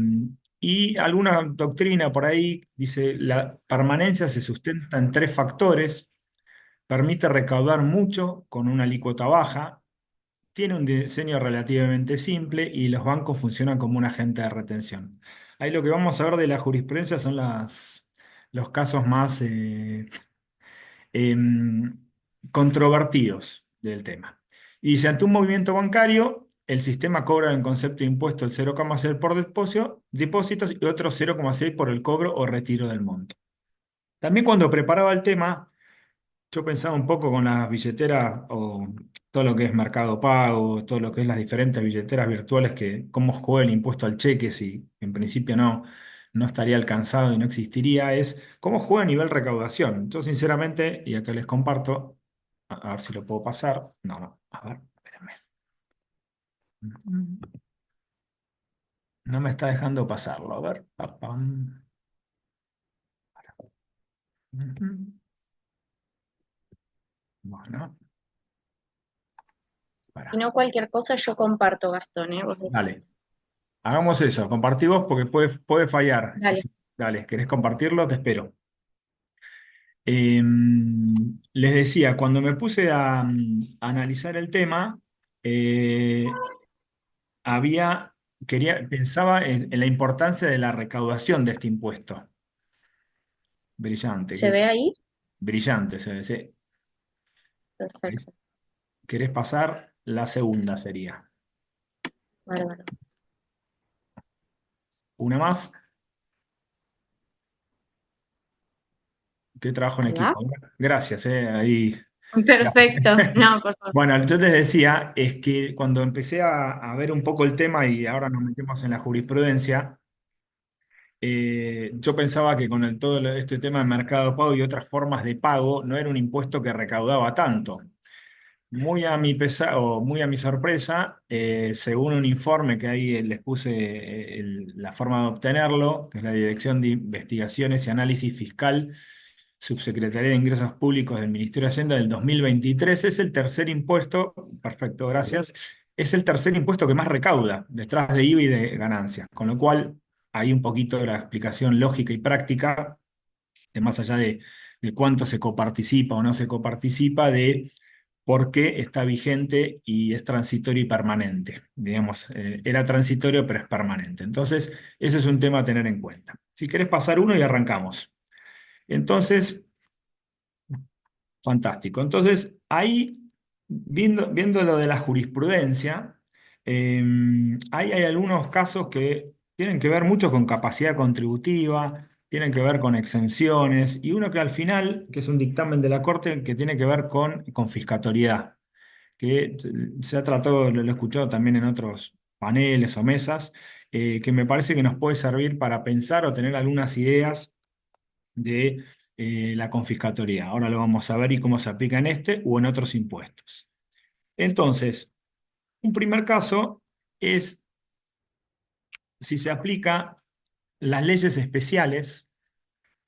y alguna doctrina por ahí dice, la permanencia se sustenta en 3 factores: permite recaudar mucho con una alícuota baja, tiene un diseño relativamente simple y los bancos funcionan como un agente de retención. Ahí lo que vamos a ver de la jurisprudencia son los casos más em, controvertidos del tema. Y dice, ante un movimiento bancario, el sistema cobra en concepto de impuesto el 0,6 por depósitos y otro 0,6 por el cobro o retiro del monto. También cuando preparaba el tema, yo pensaba un poco con las billeteras o todo lo que es Mercado Pago, todo lo que es las diferentes billeteras virtuales, que cómo juega el impuesto al cheque, si en principio no estaría alcanzado y no existiría, es cómo juega a nivel recaudación. Yo sinceramente, y acá les comparto, a ver si lo puedo pasar. No, no, a ver, espérenme. No me está dejando pasarlo. A ver. Papam. Bueno, Si para. no, cualquier cosa yo comparto, Gastón, ¿eh? Vos decís. Dale. Hagamos eso, compartí vos porque puede fallar. Dale. Dale, ¿querés compartirlo? Te espero. Les decía, cuando me puse a analizar el tema, eh, pensaba en la importancia de la recaudación de este impuesto. Brillante, ¿Se ve ahí? brillante, se ve, sí. Perfecto. ¿Querés pasar? La segunda sería. Bárbaro. Una más. Qué trabajo en ¿Ahí va? equipo. Gracias, ahí. Perfecto. No, por favor. Bueno, yo les decía, es que cuando empecé a ver un poco el tema y ahora nos metemos en la jurisprudencia, yo pensaba que con este tema de mercado pago y otras formas de pago no era un impuesto que recaudaba tanto. Muy a mi pesar o muy a mi sorpresa, según un informe que ahí les puse la forma de obtenerlo, que es la Dirección de Investigaciones y Análisis Fiscal, Subsecretaría de Ingresos Públicos del Ministerio de Hacienda del 2023, es el tercer impuesto, perfecto, gracias, es el tercer impuesto que más recauda, detrás de IVA y de ganancias, con lo cual hay un poquito de la explicación lógica y práctica, de más allá de cuánto se coparticipa o no se coparticipa, de por qué está vigente y es transitorio y permanente. Digamos, era transitorio, pero es permanente. Entonces, ese es un tema a tener en cuenta. Si querés pasar uno y arrancamos. Entonces, fantástico. Entonces, ahí, viendo lo de la jurisprudencia, ahí hay algunos casos que tienen que ver mucho con capacidad contributiva, tienen que ver con exenciones, y uno que al final, que es un dictamen de la Corte, que tiene que ver con confiscatoriedad, que se ha tratado, lo he escuchado también en otros paneles o mesas, que me parece que nos puede servir para pensar o tener algunas ideas de la confiscatoria. Ahora lo vamos a ver y cómo se aplica en este o en otros impuestos. Entonces, un primer caso es si se aplica las leyes especiales,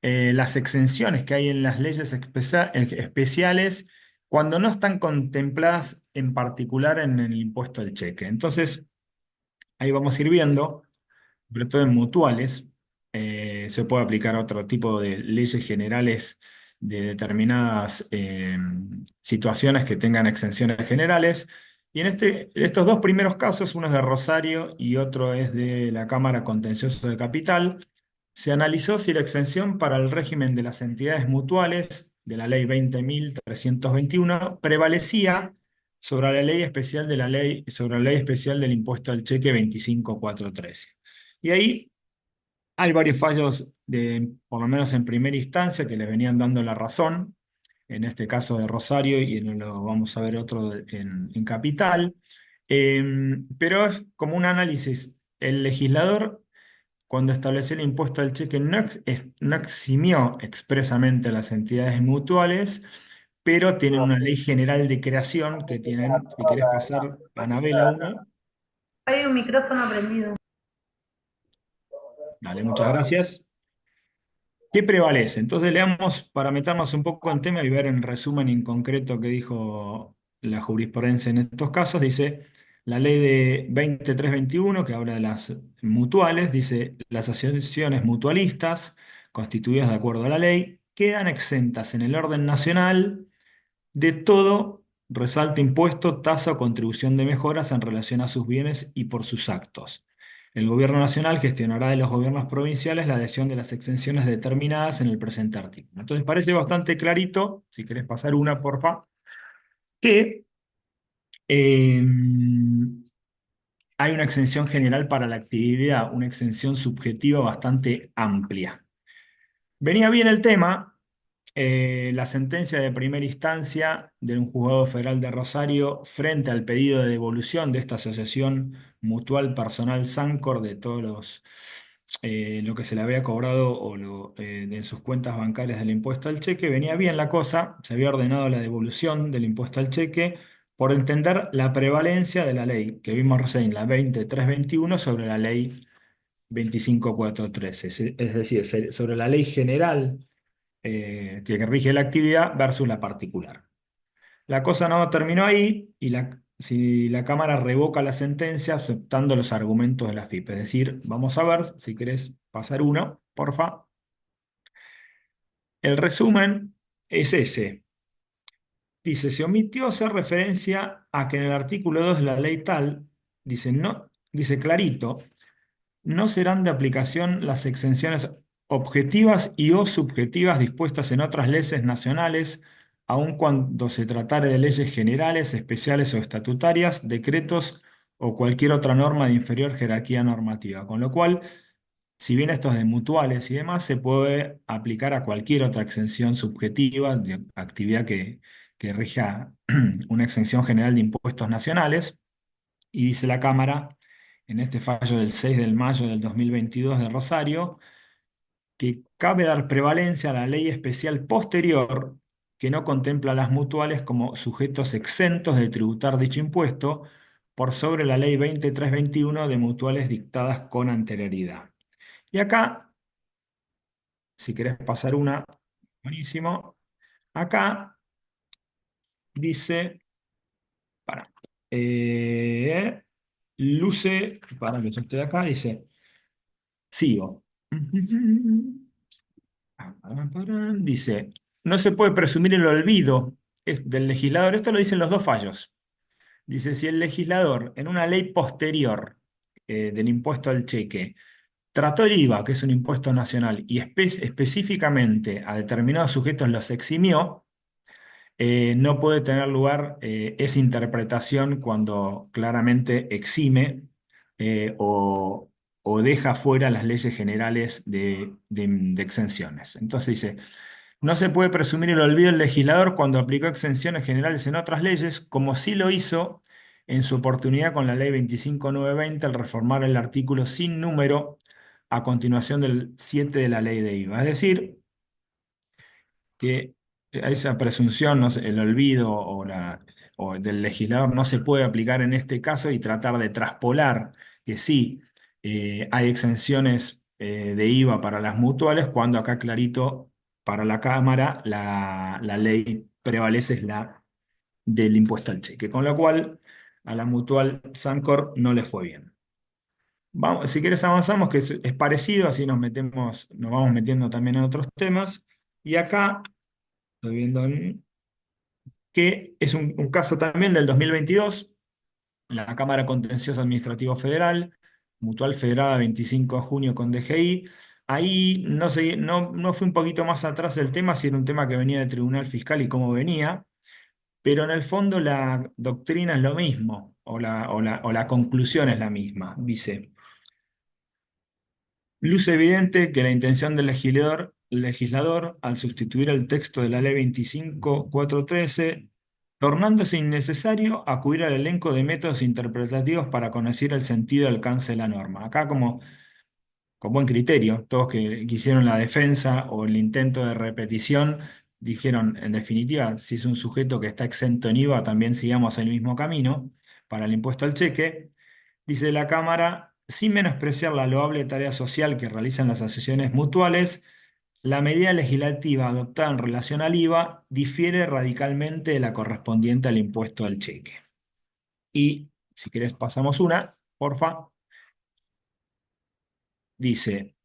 las exenciones que hay en las leyes especiales cuando no están contempladas en particular en el impuesto al cheque. Entonces, ahí vamos a ir viendo, sobre todo en mutuales, se puede aplicar otro tipo de leyes generales de determinadas situaciones que tengan exenciones generales. Y en estos dos primeros casos, uno es de Rosario y otro es de la Cámara Contencioso de Capital, se analizó si la exención para el régimen de las entidades mutuales de la Ley 20.321 prevalecía sobre la ley especial sobre la ley especial del impuesto al cheque 25.413. Y ahí hay varios fallos, por lo menos en primera instancia, que le venían dando la razón, en este caso de Rosario, y lo vamos a ver otro en Capital. Pero es como un análisis. El legislador, cuando estableció el impuesto al cheque, no eximió expresamente a las entidades mutuales, pero tienen una ley general de creación que tienen, si querés pasar, Anabela, una. Hay un micrófono prendido. Dale, muchas gracias. ¿Qué prevalece? Entonces leamos para meternos un poco en tema y ver en resumen en concreto qué dijo la jurisprudencia en estos casos. Dice, la ley de 2321 que habla de las mutuales, dice, las asociaciones mutualistas constituidas de acuerdo a la ley quedan exentas en el orden nacional de todo resalto impuesto, tasa o contribución de mejoras en relación a sus bienes y por sus actos. El Gobierno Nacional gestionará de los gobiernos provinciales la adhesión de las exenciones determinadas en el presente artículo. Entonces parece bastante clarito, si querés pasar una, porfa, que eh, hay una exención general para la actividad, una exención subjetiva bastante amplia. Venía bien el tema, la sentencia de primera instancia de un juzgado federal de Rosario frente al pedido de devolución de esta asociación mutual personal Sancor de todos lo que se le había cobrado de sus cuentas bancarias del impuesto al cheque, venía bien la cosa, se había ordenado la devolución del impuesto al cheque por entender la prevalencia de la ley que vimos recién, la 2321 sobre la ley 25.413, es decir, sobre la ley general que rige la actividad versus la particular. La cosa no terminó ahí y si la Cámara revoca la sentencia aceptando los argumentos de la FIP. Es decir, vamos a ver, si querés pasar uno, porfa. El resumen es ese. Dice, se omitió hacer referencia a que en el artículo 2 de la ley tal, dice, no, dice clarito, no serán de aplicación las exenciones objetivas y o subjetivas dispuestas en otras leyes nacionales, aun cuando se tratare de leyes generales, especiales o estatutarias, decretos o cualquier otra norma de inferior jerarquía normativa. Con lo cual, si bien esto es de mutuales y demás, se puede aplicar a cualquier otra exención subjetiva de actividad que rija una exención general de impuestos nacionales. Y dice la Cámara, en este fallo del 6 de mayo del 2022 de Rosario, que cabe dar prevalencia a la ley especial posterior que no contempla a las mutuales como sujetos exentos de tributar dicho impuesto por sobre la ley 2321 de mutuales dictadas con anterioridad. Y acá, si querés pasar una, buenísimo. Acá dice, para, luce, para que yo esté acá, dice, sigo. Dice, no se puede presumir el olvido del legislador. Esto lo dicen los dos fallos. Dice, si el legislador en una ley posterior del impuesto al cheque trató el IVA, que es un impuesto nacional, y específicamente a determinados sujetos los eximió, no puede tener lugar esa interpretación cuando claramente exime o deja fuera las leyes generales de exenciones. Entonces dice, no se puede presumir el olvido del legislador cuando aplicó exenciones generales en otras leyes, como sí lo hizo en su oportunidad con la ley 25.920 al reformar el artículo sin número a continuación del 7 de la ley de IVA. Es decir, que esa presunción, no sé, el olvido o del legislador no se puede aplicar en este caso y tratar de traspolar que sí, hay exenciones de IVA para las mutuales, cuando acá clarito para la Cámara la ley prevalece es la del impuesto al cheque, con lo cual a la mutual Sancor no le fue bien. Vamos, si quieres avanzamos, que es parecido, así nos vamos metiendo también en otros temas. Y acá estoy viendo que es un caso también del 2022, la Cámara Contencioso Administrativo Federal, Mutual Federada 25 de junio con DGI. Ahí no fui un poquito más atrás del tema, si era un tema que venía del Tribunal Fiscal y cómo venía, pero en el fondo la doctrina es lo mismo, o la conclusión es la misma. Dice, luce evidente que la intención del legislador, al sustituir el texto de la Ley 25.413, tornándose innecesario acudir al elenco de métodos interpretativos para conocer el sentido y alcance de la norma. Acá, como con buen criterio, todos que hicieron la defensa o el intento de repetición, dijeron, en definitiva, si es un sujeto que está exento en IVA, también sigamos el mismo camino para el impuesto al cheque. Dice la Cámara, sin menospreciar la loable tarea social que realizan las asociaciones mutuales, la medida legislativa adoptada en relación al IVA difiere radicalmente de la correspondiente al impuesto al cheque. Y, si querés, pasamos una, porfa. Dice,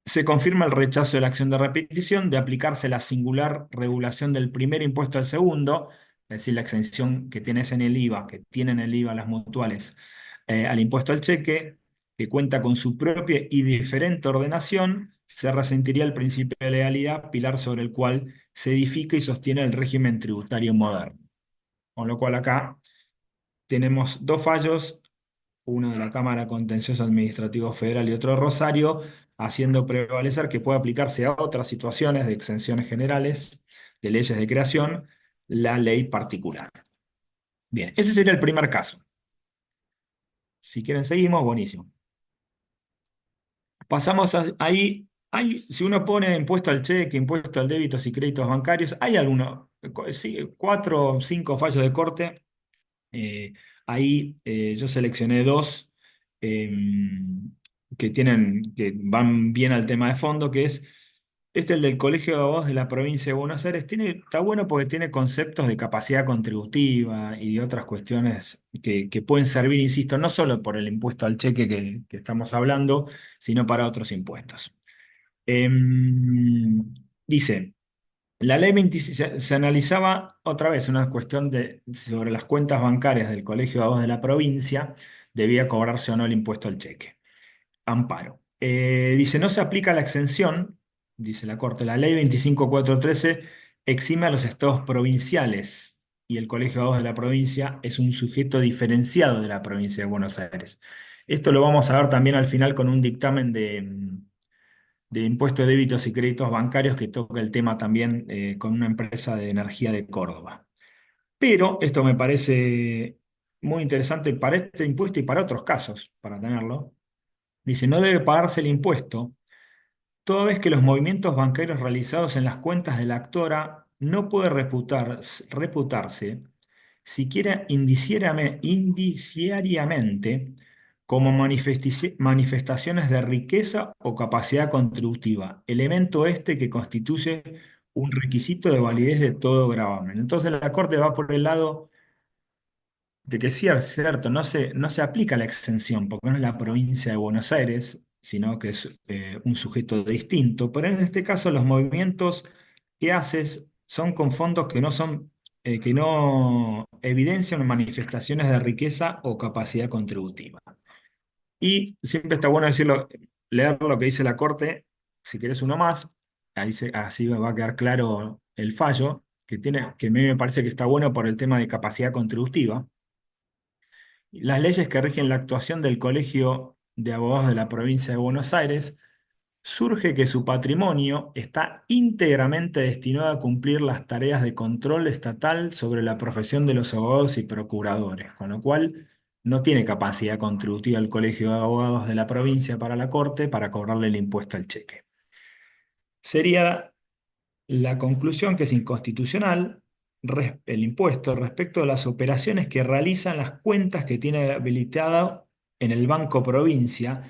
se confirma el rechazo de la acción de repetición de aplicarse la singular regulación del primer impuesto al segundo, es decir, la exención que tienes en el IVA, que tienen el IVA las mutuales, al impuesto al cheque, que cuenta con su propia y diferente ordenación, se resentiría el principio de legalidad, pilar sobre el cual se edifica y sostiene el régimen tributario moderno. Con lo cual acá tenemos dos fallos, uno de la Cámara Contencioso Administrativo Federal y otro de Rosario, haciendo prevalecer que puede aplicarse a otras situaciones de exenciones generales, de leyes de creación, la ley particular. Bien, ese sería el primer caso. Si quieren seguimos, buenísimo. Pasamos ahí, si uno pone impuesto al cheque, impuesto al débito y créditos bancarios, hay algunos, sí, 4 o 5 fallos de corte. Ahí yo seleccioné dos que van bien al tema de fondo, que es el del Colegio de Abogados de la Provincia de Buenos Aires. Está bueno porque tiene conceptos de capacidad contributiva y de otras cuestiones que pueden servir, insisto, no solo por el impuesto al cheque que estamos hablando, sino para otros impuestos. Dice. La ley 26 se analizaba otra vez una cuestión sobre las cuentas bancarias del Colegio de Abogados de la provincia, debía cobrarse o no el impuesto al cheque. Amparo. Dice, no se aplica la exención, dice la Corte, la ley 25.413 exime a los estados provinciales y el Colegio de Abogados de la provincia es un sujeto diferenciado de la provincia de Buenos Aires. Esto lo vamos a ver también al final con un dictamen de impuesto de débitos y créditos bancarios que toca el tema también con una empresa de energía de Córdoba. Pero esto me parece muy interesante para este impuesto y para otros casos, para tenerlo. Dice, no debe pagarse el impuesto toda vez que los movimientos bancarios realizados en las cuentas de la actora no puede reputarse, siquiera indiciariamente, como manifestaciones de riqueza o capacidad contributiva, elemento este que constituye un requisito de validez de todo gravamen. Entonces la Corte va por el lado de que sí, es cierto, no se aplica la exención, porque no es la provincia de Buenos Aires, sino que es un sujeto distinto, pero en este caso los movimientos que haces son con fondos que no evidencian manifestaciones de riqueza o capacidad contributiva. Y siempre está bueno leer lo que dice la Corte, si querés uno más, así va a quedar claro el fallo, que a mí me parece que está bueno por el tema de capacidad contributiva. Las leyes que rigen la actuación del Colegio de Abogados de la Provincia de Buenos Aires surge que su patrimonio está íntegramente destinado a cumplir las tareas de control estatal sobre la profesión de los abogados y procuradores, con lo cual no tiene capacidad contributiva el Colegio de Abogados de la provincia para la Corte para cobrarle el impuesto al cheque. Sería la conclusión que es inconstitucional el impuesto respecto de las operaciones que realizan las cuentas que tiene habilitado en el Banco Provincia,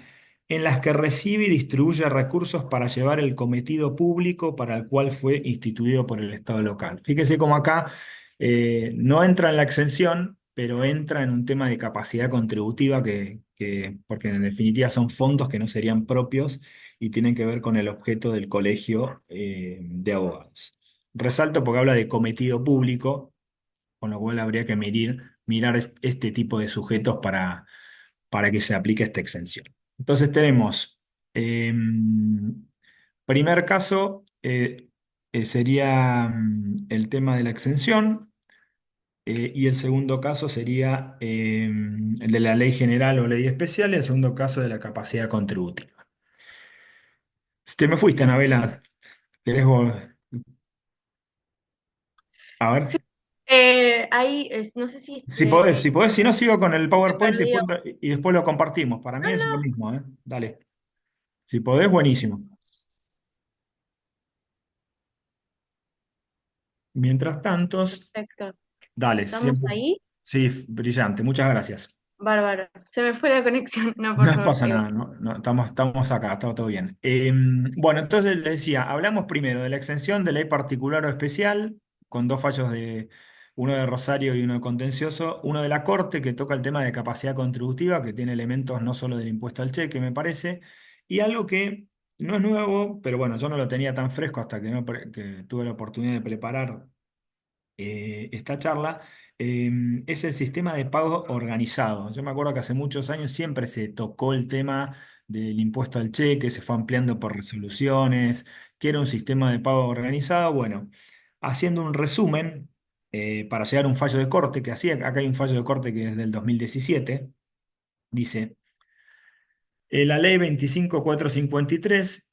en las que recibe y distribuye recursos para llevar el cometido público para el cual fue instituido por el Estado local. Fíjese cómo acá no entra en la exención, pero entra en un tema de capacidad contributiva porque en definitiva son fondos que no serían propios y tienen que ver con el objeto del colegio de abogados. Resalto porque habla de cometido público, con lo cual habría que mirar este tipo de sujetos para que se aplique esta exención. Entonces tenemos, primer caso, sería el tema de la exención. Y el segundo caso sería el de la ley general o ley especial, y el segundo caso de la capacidad contributiva. Te me fuiste, Anabela. ¿Querés vos? A ver. Ahí, no sé Si podés, si no, sigo con el se PowerPoint perdió. y después lo compartimos. Para No, mí es lo no, mismo, ¿eh? Dale. Si podés, buenísimo. Mientras tanto, perfecto. dale, ¿Estamos siempre. ahí? Sí, brillante. Muchas gracias. Bárbaro. Se me fue la conexión. No, por No favor. pasa nada, no, no, estamos acá, está todo bien. Bueno, entonces les decía, hablamos primero de la exención de ley particular o especial, con dos fallos uno de Rosario y uno de contencioso, uno de la Corte que toca el tema de capacidad contributiva, que tiene elementos no solo del impuesto al cheque, me parece, y algo que no es nuevo, pero bueno, yo no lo tenía tan fresco hasta que, no, que tuve la oportunidad de preparar esta charla, es el sistema de pago organizado. Yo me acuerdo que hace muchos años siempre se tocó el tema del impuesto al cheque, se fue ampliando por resoluciones, que era un sistema de pago organizado. Bueno, haciendo un resumen, para llegar a un fallo de corte que hacía, acá hay un fallo de corte que es del 2017, dice, la ley 25453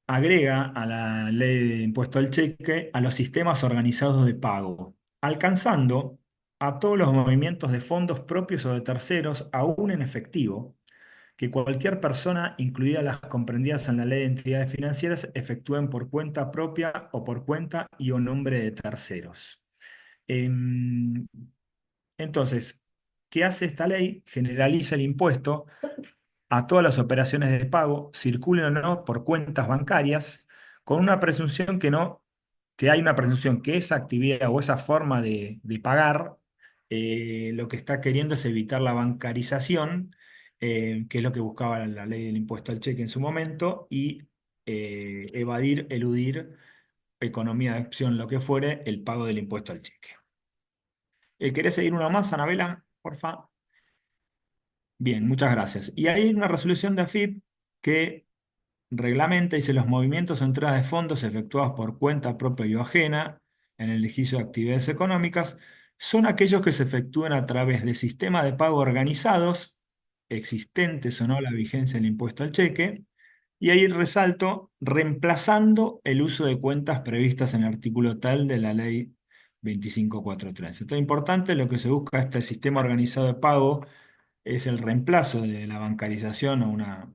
agrega a la ley de impuesto al cheque a los sistemas organizados de pago, alcanzando a todos los movimientos de fondos propios o de terceros, aún en efectivo, que cualquier persona, incluidas las comprendidas en la ley de entidades financieras, efectúen por cuenta propia o por cuenta y o nombre de terceros. Em, entonces, ¿qué hace esta ley? Generaliza el impuesto a todas las operaciones de pago, circulen o no por cuentas bancarias, con una presunción que hay una presunción que esa actividad o esa forma de pagar, lo que está queriendo es evitar la bancarización, que es lo que buscaba la ley del impuesto al cheque en su momento, y evadir, eludir, economía de acción, lo que fuere, el pago del impuesto al cheque. ¿Querés seguir uno más, Anabela? Porfa. Bien, muchas gracias. Y hay una resolución de AFIP que reglamenta, dice, los movimientos o entradas de fondos efectuados por cuenta propia y o ajena en el ejercicio de actividades económicas son aquellos que se efectúan a través de sistemas de pago organizados, existentes o no la vigencia del impuesto al cheque, y ahí resalto, reemplazando el uso de cuentas previstas en el artículo tal de la ley 2543. Esto es importante, lo que se busca este sistema organizado de pago es el reemplazo de la bancarización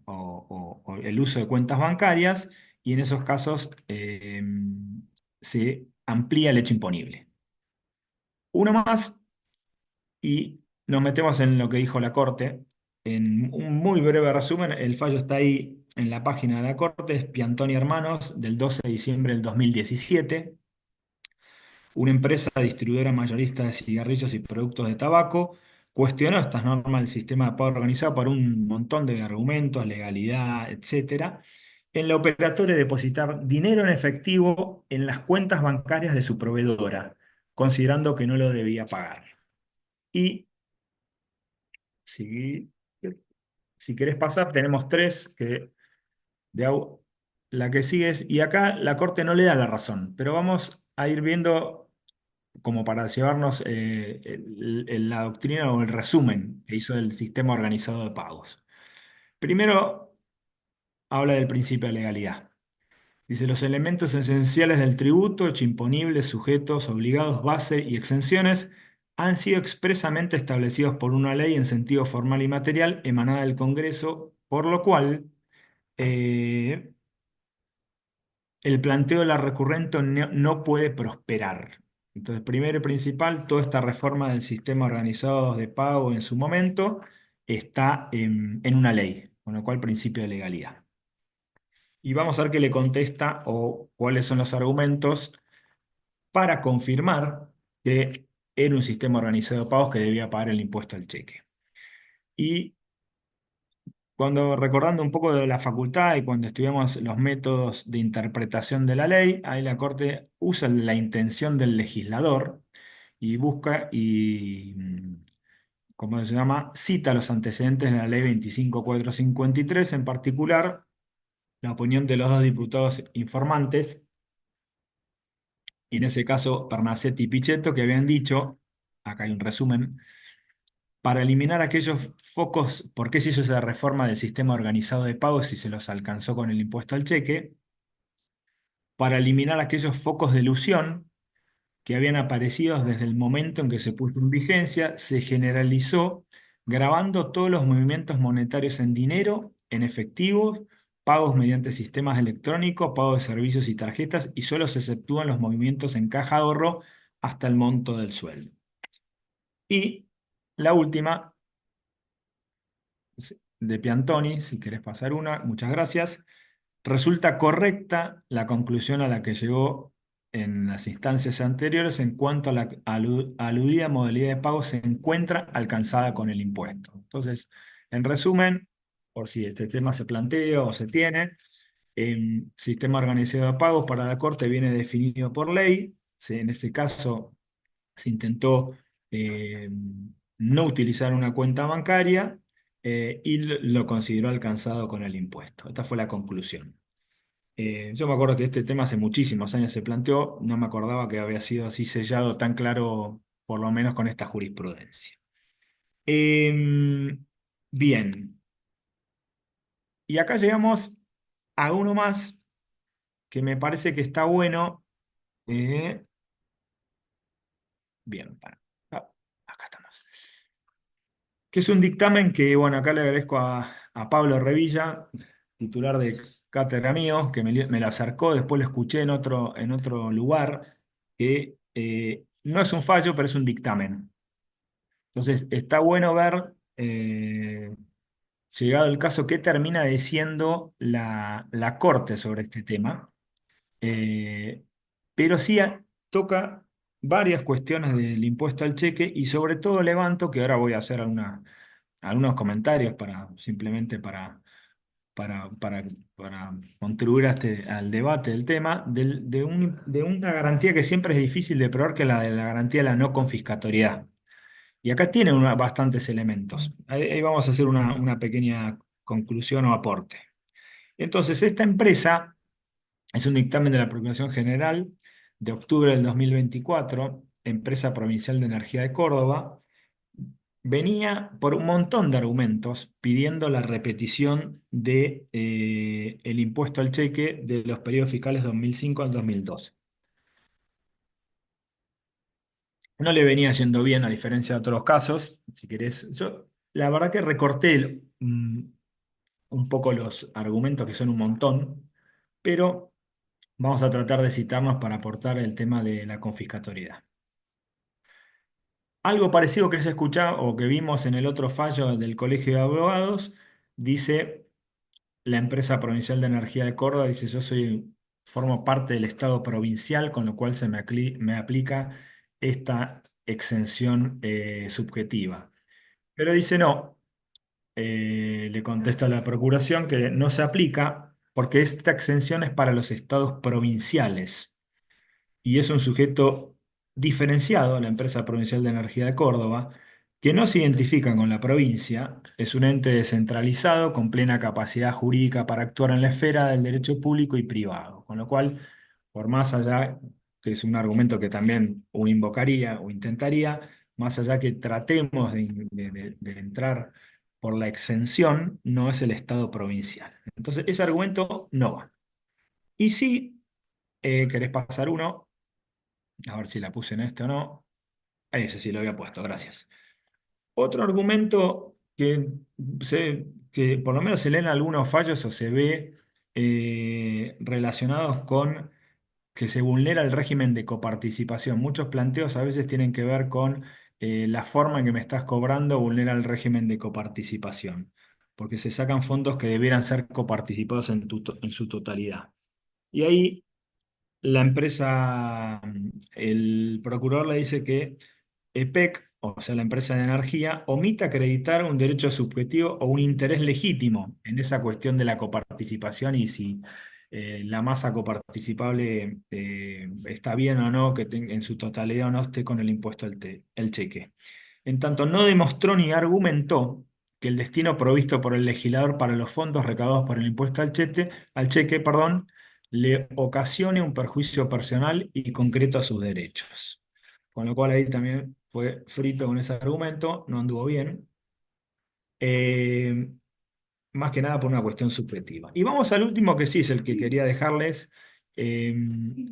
o el uso de cuentas bancarias, y en esos casos se amplía el hecho imponible. Uno más y nos metemos en lo que dijo la Corte. En un muy breve resumen, el fallo está ahí en la página de la Corte, es Piantoni Hermanos, del 12 de diciembre del 2017. Una empresa distribuidora mayorista de cigarrillos y productos de tabaco cuestionó estas normas del sistema de pago organizado por un montón de argumentos, legalidad, etcétera, en la operatoria de depositar dinero en efectivo en las cuentas bancarias de su proveedora, considerando que no lo debía pagar. Y si, si querés pasar, tenemos tres que la que sigue es, y acá la Corte no le da la razón, pero vamos a ir viendo como para llevarnos la doctrina o el resumen que hizo el sistema organizado de pagos. Primero, habla del principio de legalidad. Dice, los elementos esenciales del tributo, hecho imponibles, sujetos, obligados, base y exenciones, han sido expresamente establecidos por una ley en sentido formal y material emanada del Congreso, por lo cual, el planteo de la recurrente no puede prosperar. Entonces, primero y principal, toda esta reforma del sistema organizado de pago en su momento está en una ley, con lo cual principio de legalidad. Y vamos a ver qué le contesta o cuáles son los argumentos para confirmar que era un sistema organizado de pagos que debía pagar el impuesto al cheque. Y cuando recordando un poco de la facultad y cuando estudiamos los métodos de interpretación de la ley, ahí la Corte usa la intención del legislador y busca ¿cómo se llama? Cita los antecedentes de la ley 25.453, en particular la opinión de los dos diputados informantes, y en ese caso Pernacetti y Pichetto, que habían dicho, acá hay un resumen, para eliminar aquellos focos, ¿por qué se hizo esa reforma del sistema organizado de pagos y se los alcanzó con el impuesto al cheque? Para eliminar aquellos focos de ilusión que habían aparecido desde el momento en que se puso en vigencia, se generalizó grabando todos los movimientos monetarios en dinero, en efectivo, pagos mediante sistemas electrónicos, pagos de servicios y tarjetas, y solo se exceptúan los movimientos en caja de ahorro hasta el monto del sueldo. Y la última, de Piantoni, si querés pasar una, muchas gracias. Resulta correcta la conclusión a la que llegó en las instancias anteriores en cuanto a la aludida modalidad de pago se encuentra alcanzada con el impuesto. Entonces, en resumen, por si este tema se plantea o se tiene, el sistema organizado de pagos para la Corte viene definido por ley. En este caso, se intentó eh, no utilizar una cuenta bancaria y lo consideró alcanzado con el impuesto. Esta fue la conclusión. Yo me acuerdo que este tema hace muchísimos años se planteó, no me acordaba que había sido así sellado tan claro, por lo menos con esta jurisprudencia. Bien, y acá llegamos a uno más que me parece que está bueno. eh, Bien, acá estamos. Que es un dictamen que, bueno, acá le agradezco a Pablo Revilla, titular de cátedra mío, que me lo acercó, después lo escuché en otro lugar, que no es un fallo, pero es un dictamen. Entonces, está bueno ver, llegado el caso, qué termina diciendo la Corte sobre este tema. Eh, pero sí toca varias cuestiones del impuesto al cheque y sobre todo levanto, que ahora voy a hacer algunos comentarios simplemente para contribuir al debate del tema, de una garantía que siempre es difícil de probar, que es la de la garantía de la no confiscatoriedad. Y acá tiene bastantes elementos. Ahí vamos a hacer una pequeña conclusión o aporte. Entonces, esta empresa es un dictamen de la Procuración General de octubre del 2024, Empresa Provincial de Energía de Córdoba, venía por un montón de argumentos pidiendo la repetición el impuesto al cheque de los periodos fiscales 2005 al 2012. No le venía yendo bien, a diferencia de otros casos. Si querés, yo la verdad que recorté un poco los argumentos, que son un montón, pero vamos a tratar de citarnos para aportar el tema de la confiscatoriedad. Algo parecido que se escuchado o que vimos en el otro fallo del Colegio de Abogados, dice la empresa provincial de energía de Córdoba, dice formo parte del Estado provincial, con lo cual me aplica esta exención subjetiva. Pero dice no, le contesta a la Procuración que no se aplica porque esta exención es para los estados provinciales y es un sujeto diferenciado, la empresa provincial de energía de Córdoba, que no se identifica con la provincia, es un ente descentralizado con plena capacidad jurídica para actuar en la esfera del derecho público y privado, con lo cual, por más allá, que es un argumento que también o invocaría o intentaría, más allá que tratemos de entrar por la exención, no es el Estado provincial. Entonces, ese argumento no va. Y si querés pasar uno, a ver si la puse en este o no. Ese sí lo había puesto, gracias. Otro argumento que por lo menos se lee en algunos fallos o se ve relacionados con que se vulnera el régimen de coparticipación. Muchos planteos a veces tienen que ver con la forma en que me estás cobrando vulnera el régimen de coparticipación, porque se sacan fondos que debieran ser coparticipados en su totalidad. Y ahí la empresa, el procurador le dice que EPEC, o sea, la empresa de energía, omite acreditar un derecho subjetivo o un interés legítimo en esa cuestión de la coparticipación y si la masa coparticipable está bien o no, que en su totalidad o no esté con el impuesto el cheque. En tanto, no demostró ni argumentó que el destino provisto por el legislador para los fondos recaudados por el impuesto al cheque, perdón, le ocasione un perjuicio personal y concreto a sus derechos. Con lo cual ahí también fue frito con ese argumento, no anduvo bien. Eh, Más que nada por una cuestión subjetiva. Y vamos al último que sí es el que quería dejarles, eh,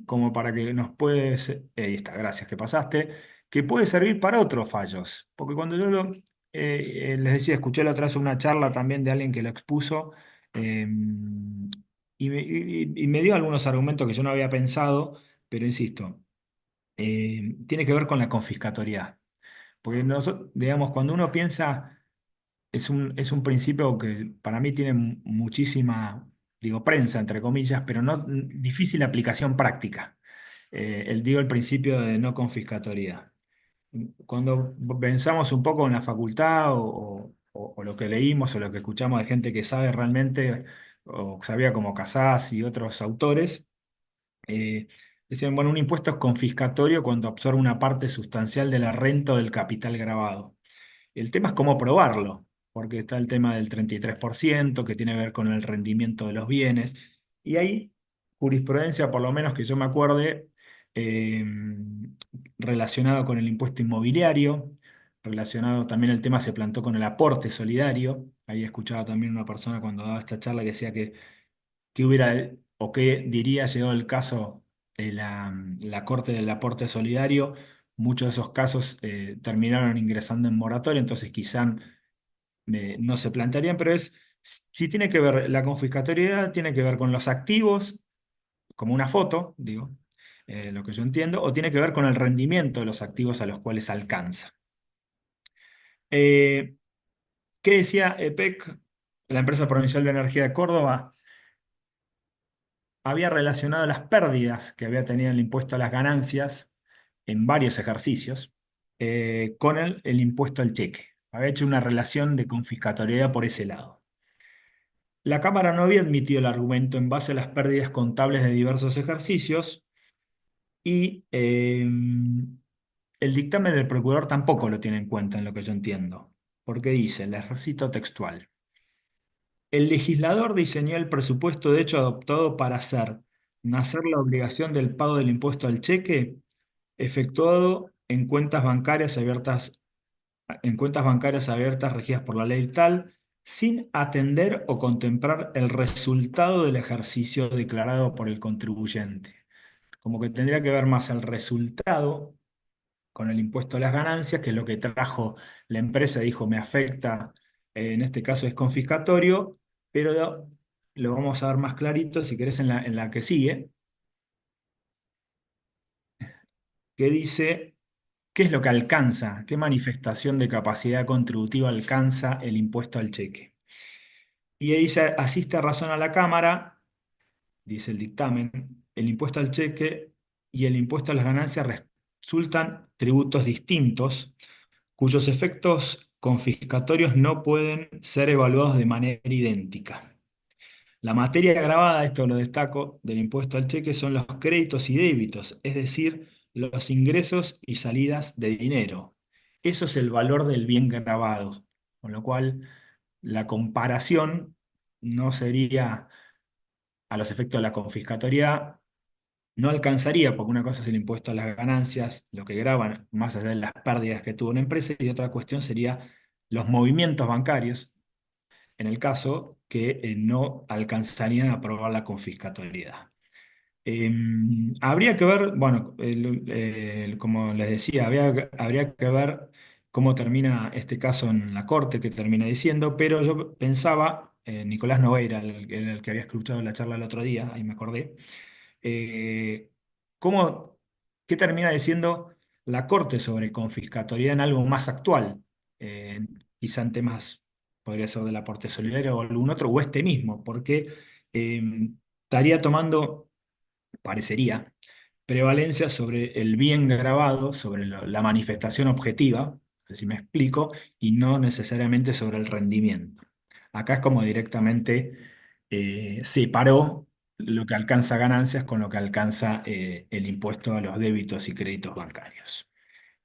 como para que nos puedes, ahí está, gracias que pasaste, que puede servir para otros fallos. Porque cuando les decía, escuché la otra vez una charla también de alguien que lo expuso, y me dio algunos argumentos que yo no había pensado, pero insisto, tiene que ver con la confiscatoriedad. Porque nosotros, digamos, cuando uno piensa es un principio que para mí tiene muchísima, digo, prensa, entre comillas, pero no difícil aplicación práctica. El principio de no confiscatoriedad. Cuando pensamos un poco en la facultad o lo que leímos o lo que escuchamos de gente que sabe realmente, o sabía como Casás y otros autores, eh, decían, bueno, un impuesto es confiscatorio cuando absorbe una parte sustancial de la renta o del capital grabado. El tema es cómo probarlo, porque está el tema del 33% que tiene que ver con el rendimiento de los bienes. Y hay jurisprudencia, por lo menos que yo me acuerde, eh, relacionado con el impuesto inmobiliario, relacionado también el tema se plantó con el aporte solidario. Ahí escuchaba también una persona cuando daba esta charla que decía que hubiera o qué diría llegado el caso de la Corte del Aporte Solidario. Muchos de esos casos terminaron ingresando en moratoria, entonces quizá no se plantearían, pero si tiene que ver, la confiscatoriedad tiene que ver con los activos, como una foto, digo, lo que yo entiendo, o tiene que ver con el rendimiento de los activos a los cuales alcanza. Eh, ¿Qué decía EPEC, la empresa provincial de energía de Córdoba? Había relacionado las pérdidas que había tenido el impuesto a las ganancias en varios ejercicios con el impuesto al cheque. Había hecho una relación de confiscatoriedad por ese lado. La Cámara no había admitido el argumento en base a las pérdidas contables de diversos ejercicios y el dictamen del procurador tampoco lo tiene en cuenta en lo que yo entiendo, porque dice, les recito textual. El legislador diseñó el presupuesto de hecho adoptado para hacer nacer la obligación del pago del impuesto al cheque efectuado en cuentas bancarias abiertas regidas por la ley tal, sin atender o contemplar el resultado del ejercicio declarado por el contribuyente. Como que tendría que ver más el resultado con el impuesto a las ganancias, que es lo que trajo la empresa, dijo, me afecta, en este caso es confiscatorio, pero lo vamos a ver más clarito, si querés, en la que sigue, que dice, ¿qué es lo que alcanza? ¿Qué manifestación de capacidad contributiva alcanza el impuesto al cheque? Y ahí dice, asiste razón a la Cámara, dice el dictamen, el impuesto al cheque y el impuesto a las ganancias resultan tributos distintos cuyos efectos confiscatorios no pueden ser evaluados de manera idéntica. La materia agravada, esto lo destaco, del impuesto al cheque son los créditos y débitos, es decir, los ingresos y salidas de dinero. Eso es el valor del bien gravado, con lo cual la comparación no sería a los efectos de la confiscatoriedad, no alcanzaría, porque una cosa es el impuesto a las ganancias, lo que graban, más allá de las pérdidas que tuvo una empresa, y otra cuestión sería los movimientos bancarios, en el caso que no alcanzarían a aprobar la confiscatoriedad. Eh, Habría que ver, bueno, como les decía, habría que ver cómo termina este caso en la corte, que termina diciendo, pero yo pensaba, Nicolás Nogueira, el que había escuchado la charla el otro día, ahí me acordé. Eh, ¿cómo, qué termina diciendo la Corte sobre confiscatoriedad en algo más actual? Eh, quizá en temas, podría ser del aporte solidario o algún otro, o este mismo, porque eh, estaría tomando, parecería, prevalencia sobre el bien grabado, sobre la manifestación objetiva, no sé si me explico, y no necesariamente sobre el rendimiento. Acá es como directamente separó lo que alcanza ganancias con lo que alcanza el impuesto a los débitos y créditos bancarios.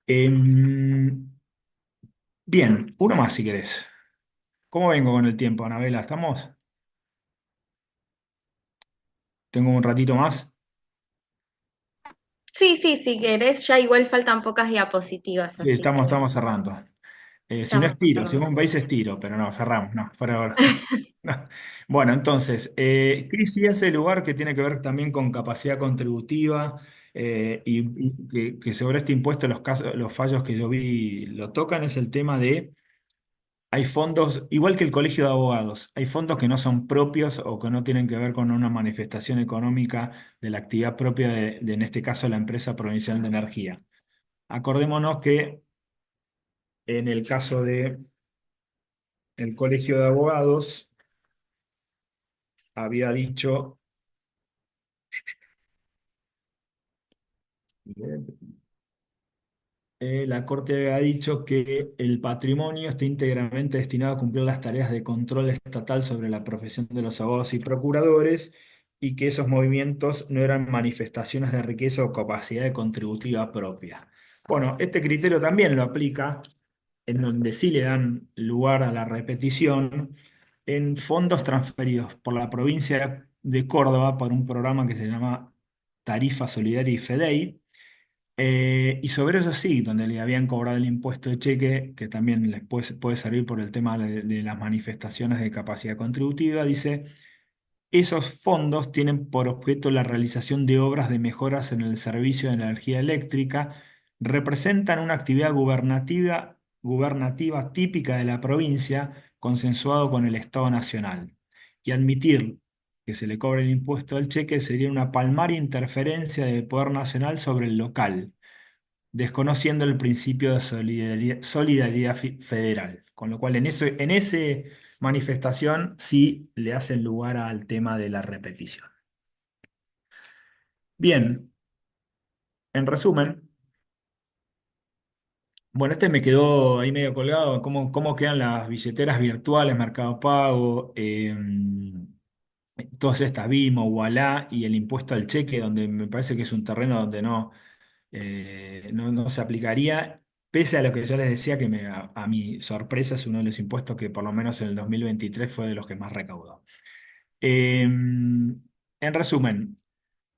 Em, bien, uno más si querés. ¿Cómo vengo con el tiempo, Anabela? ¿Estamos? ¿Tengo un ratito más? Sí, sí, si querés, ya igual faltan pocas diapositivas, Sí, así estamos que cerrando. Si no estamos estiro, si vos cerrando. me veis estiro, pero no, cerramos, no, por ahora. No. Bueno, entonces, crisis es el lugar que tiene que ver también con capacidad contributiva y que sobre este impuesto los casos, los fallos que yo vi lo tocan, es el tema de, hay fondos, igual que el Colegio de Abogados, hay fondos que no son propios o que no tienen que ver con una manifestación económica de la actividad propia en este caso, la empresa provincial de energía. Acordémonos que en el caso de el Colegio de Abogados había dicho, la Corte había dicho que el patrimonio está íntegramente destinado a cumplir las tareas de control estatal sobre la profesión de los abogados y procuradores y que esos movimientos no eran manifestaciones de riqueza o capacidad contributiva propia. Bueno, este criterio también lo aplica en donde sí le dan lugar a la repetición en fondos transferidos por la provincia de Córdoba por un programa que se llama Tarifa Solidaria y FEDEI. Y sobre eso sí, donde le habían cobrado el impuesto de cheque, que también les puede servir por el tema de las manifestaciones de capacidad contributiva, dice, esos fondos tienen por objeto la realización de obras de mejoras en el servicio de energía eléctrica, representan una actividad gubernativa típica de la provincia, consensuado con el Estado Nacional. Y admitir que se le cobre el impuesto del cheque sería una palmaria interferencia del poder nacional sobre el local, desconociendo el principio de solidaridad federal. Con lo cual, en ese manifestación sí le hacen lugar al tema de la repetición. Bien, en resumen, bueno, este me quedó ahí medio colgado, cómo quedan las billeteras virtuales, Mercado Pago, todas estas Vimo, Ualá y el impuesto al cheque, donde me parece que es un terreno donde no se aplicaría, pese a lo que yo les decía, que a mi sorpresa es uno de los impuestos que por lo menos en el 2023 fue de los que más recaudó. En resumen,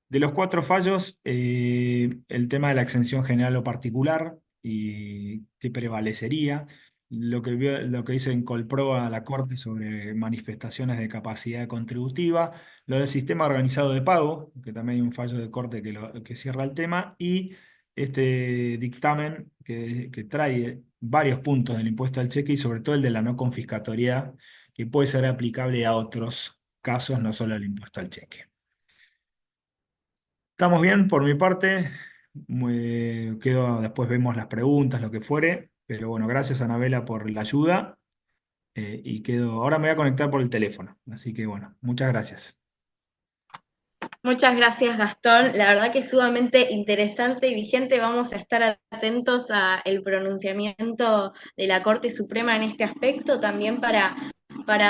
de los cuatro fallos, el tema de la exención general o particular y qué prevalecería, lo que dice en Colproa la Corte sobre manifestaciones de capacidad contributiva, lo del sistema organizado de pago, que también hay un fallo de Corte que cierra el tema, y este dictamen que trae varios puntos del impuesto al cheque y sobre todo el de la no confiscatoriedad, que puede ser aplicable a otros casos, no solo al impuesto al cheque. Estamos bien por mi parte. Después vemos las preguntas, lo que fuere. Pero bueno, gracias Anabela por la ayuda. Ahora me voy a conectar por el teléfono. Así que bueno, muchas gracias. Muchas gracias, Gastón. La verdad que es sumamente interesante y vigente. Vamos a estar atentos al pronunciamiento de la Corte Suprema en este aspecto, también para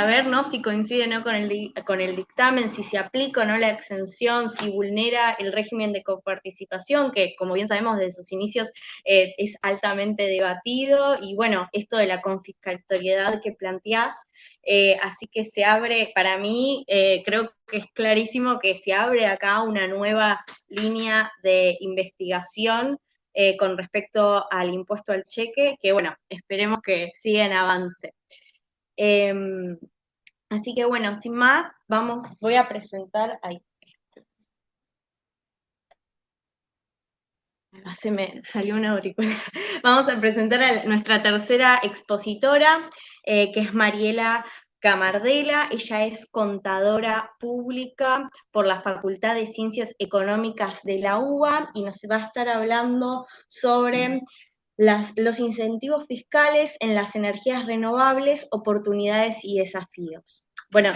ver, ¿no?, si coincide o no con el dictamen, si se aplica o no la exención, si vulnera el régimen de coparticipación, que como bien sabemos desde sus inicios es altamente debatido, y bueno, esto de la confiscatoriedad que planteás. Así que se abre, para mí, creo que es clarísimo que se abre acá una nueva línea de investigación con respecto al impuesto al cheque, que bueno, esperemos que siga en avance. Eh, Así que bueno, sin más, voy a presentar, se me salió una auricular. Vamos a presentar a nuestra tercera expositora, que es Mariela Camardela. Ella es contadora pública por la Facultad de Ciencias Económicas de la UBA y nos va a estar hablando sobre los incentivos fiscales en las energías renovables, oportunidades y desafíos. Bueno,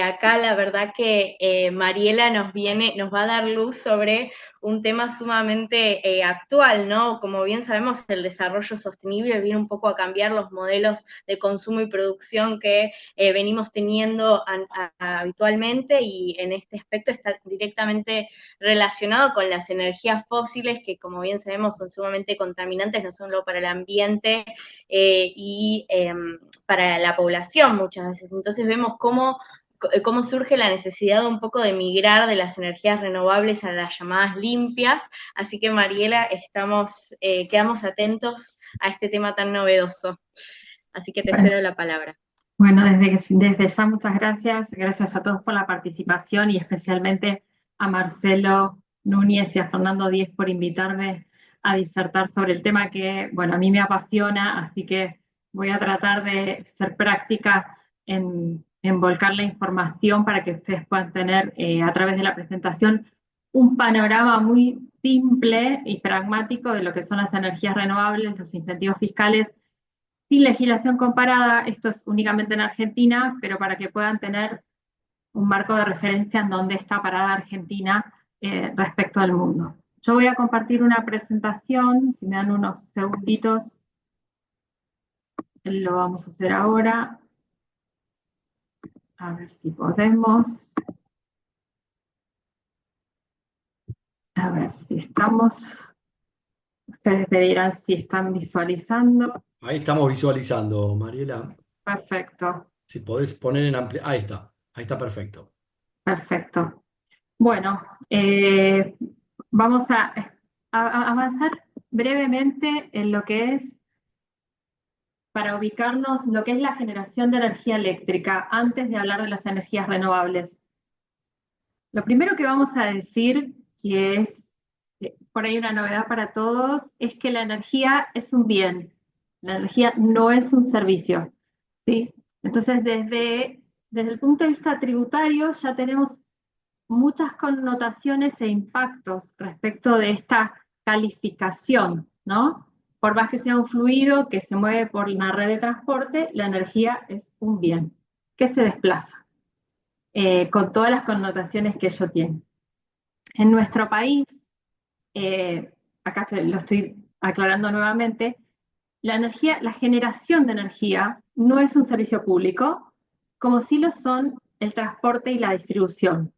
acá la verdad que Mariela nos va a dar luz sobre un tema sumamente actual, ¿no? Como bien sabemos, el desarrollo sostenible viene un poco a cambiar los modelos de consumo y producción que venimos teniendo habitualmente, y en este aspecto está directamente relacionado con las energías fósiles, que como bien sabemos son sumamente contaminantes, no solo para el ambiente y para la población muchas veces. Entonces vemos cómo surge la necesidad un poco de migrar de las energías renovables a las llamadas limpias. Así que Mariela, quedamos atentos a este tema tan novedoso. Así que te cedo la palabra. Bueno, desde ya muchas gracias. Gracias a todos por la participación y especialmente a Marcelo Núñez y a Fernando Díez por invitarme a disertar sobre el tema que, bueno, a mí me apasiona, así que voy a tratar de ser práctica en volcar la información para que ustedes puedan tener a través de la presentación un panorama muy simple y pragmático de lo que son las energías renovables, los incentivos fiscales sin legislación comparada. Esto es únicamente en Argentina, pero para que puedan tener un marco de referencia en dónde está parada Argentina respecto al mundo. Yo voy a compartir una presentación, si me dan unos segunditos, lo vamos a hacer ahora. A ver si podemos. A ver si estamos. Ustedes me dirán si están visualizando. Ahí estamos visualizando, Mariela. Perfecto. Si podés poner en ampliación. Ahí está perfecto. Perfecto. Bueno, vamos a avanzar brevemente en lo que es, para ubicarnos, lo que es la generación de energía eléctrica, antes de hablar de las energías renovables. Lo primero que vamos a decir, que es por ahí una novedad para todos, es que la energía es un bien. La energía no es un servicio, ¿sí? Entonces, desde el punto de vista tributario, ya tenemos muchas connotaciones e impactos respecto de esta calificación, ¿no? Por más que sea un fluido que se mueve por una red de transporte, la energía es un bien que se desplaza, con todas las connotaciones que ello tiene. En nuestro país, acá lo estoy aclarando nuevamente, la generación de energía no es un servicio público, como sí lo son el transporte y la distribución.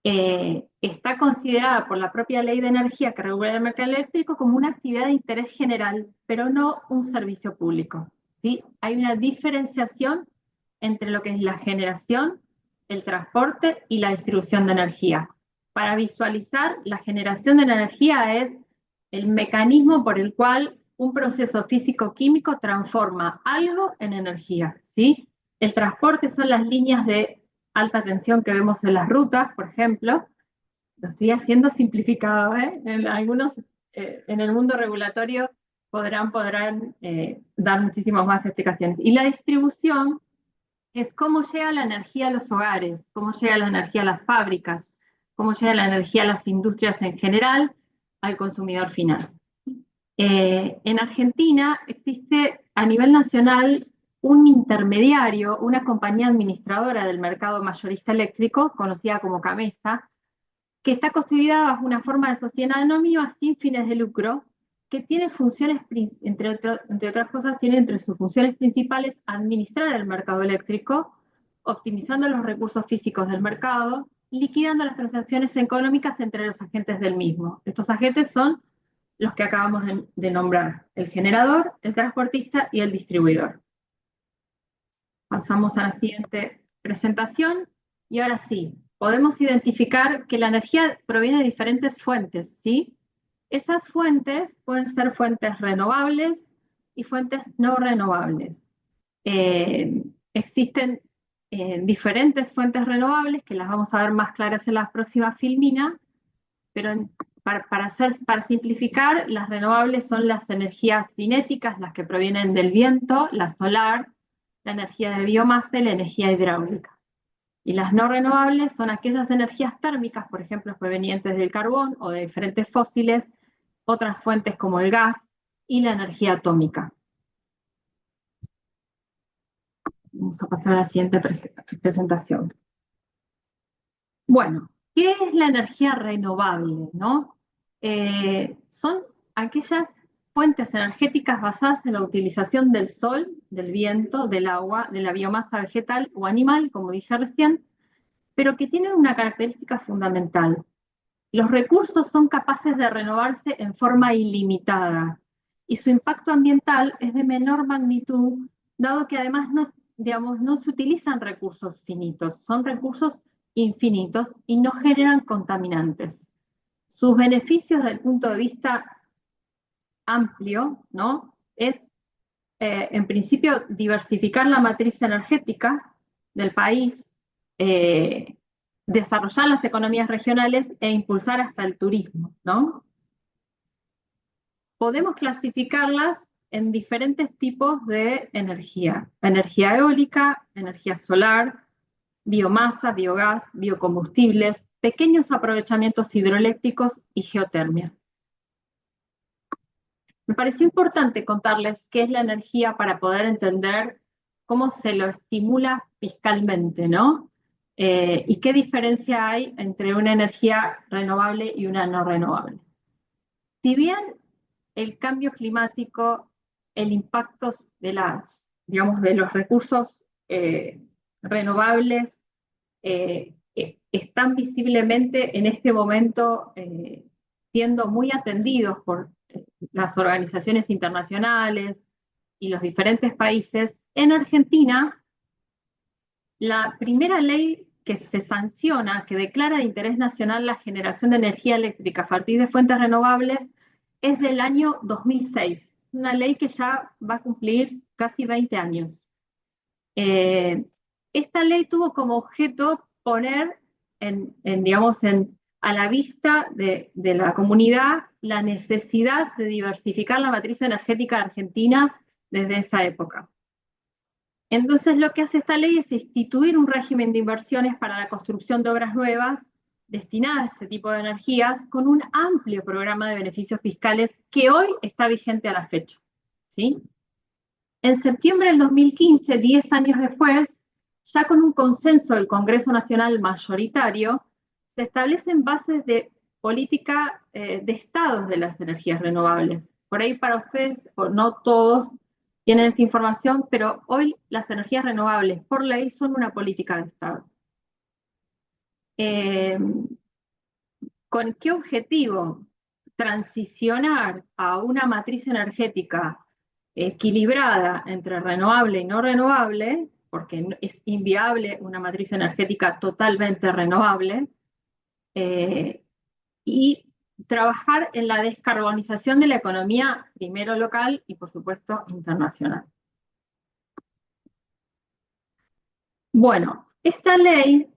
Está considerada por la propia ley de energía que regula el mercado eléctrico como una actividad de interés general, pero no un servicio público, ¿sí? Hay una diferenciación entre lo que es la generación, el transporte y la distribución de energía. Para visualizar, la generación de energía es el mecanismo por el cual un proceso físico-químico transforma algo en energía, ¿sí? El transporte son las líneas de alta tensión que vemos en las rutas, por ejemplo. Lo estoy haciendo simplificado, ¿eh? En el mundo regulatorio podrán dar muchísimas más explicaciones. Y la distribución es cómo llega la energía a los hogares, cómo llega la energía a las fábricas, cómo llega la energía a las industrias en general, al consumidor final. En Argentina existe a nivel nacional un intermediario, una compañía administradora del mercado mayorista eléctrico, conocida como CAMESA, que está constituida bajo una forma de sociedad anónima sin fines de lucro, que tiene funciones, entre otras cosas, tiene entre sus funciones principales administrar el mercado eléctrico, optimizando los recursos físicos del mercado, liquidando las transacciones económicas entre los agentes del mismo. Estos agentes son los que acabamos de nombrar: el generador, el transportista y el distribuidor. Pasamos a la siguiente presentación y ahora sí, podemos identificar que la energía proviene de diferentes fuentes, ¿sí? Esas fuentes pueden ser fuentes renovables y fuentes no renovables. Existen diferentes fuentes renovables que las vamos a ver más claras en la próxima filmina, pero para simplificar, las renovables son las energías cinéticas, las que provienen del viento, la solar, la energía de biomasa y la energía hidráulica. Y las no renovables son aquellas energías térmicas, por ejemplo, provenientes del carbón o de diferentes fósiles, otras fuentes como el gas y la energía atómica. Vamos a pasar a la siguiente presentación. Bueno, ¿qué es la energía renovable, no? Son aquellas fuentes energéticas basadas en la utilización del sol, del viento, del agua, de la biomasa vegetal o animal, como dije recién, pero que tienen una característica fundamental. Los recursos son capaces de renovarse en forma ilimitada y su impacto ambiental es de menor magnitud, dado que además no se utilizan recursos finitos, son recursos infinitos y no generan contaminantes. Sus beneficios desde el punto de vista amplio, ¿no? Es, en principio, diversificar la matriz energética del país, desarrollar las economías regionales e impulsar hasta el turismo, ¿no? Podemos clasificarlas en diferentes tipos de energía. Energía eólica, energía solar, biomasa, biogás, biocombustibles, pequeños aprovechamientos hidroeléctricos y geotermia. Me pareció importante contarles qué es la energía para poder entender cómo se lo estimula fiscalmente, ¿no? Y qué diferencia hay entre una energía renovable y una no renovable. Si bien el cambio climático, el impacto de de los recursos renovables están visiblemente en este momento siendo muy atendidos por las organizaciones internacionales y los diferentes países. En Argentina, la primera ley que se sanciona, que declara de interés nacional la generación de energía eléctrica a partir de fuentes renovables, es del año 2006. Una ley que ya va a cumplir casi 20 años. Esta ley tuvo como objeto poner a la vista de la comunidad la necesidad de diversificar la matriz energética de Argentina desde esa época. Entonces lo que hace esta ley es instituir un régimen de inversiones para la construcción de obras nuevas destinadas a este tipo de energías con un amplio programa de beneficios fiscales que hoy está vigente a la fecha, ¿sí? En septiembre del 2015, 10 años después, ya con un consenso del Congreso Nacional mayoritario, se establecen bases de política de estados de las energías renovables. Por ahí para ustedes, o no todos, tienen esta información, pero hoy las energías renovables por ley son una política de Estado. ¿Con qué objetivo? Transicionar a una matriz energética equilibrada entre renovable y no renovable, porque es inviable una matriz energética totalmente renovable, y trabajar en la descarbonización de la economía, primero local y por supuesto internacional. Bueno, esta ley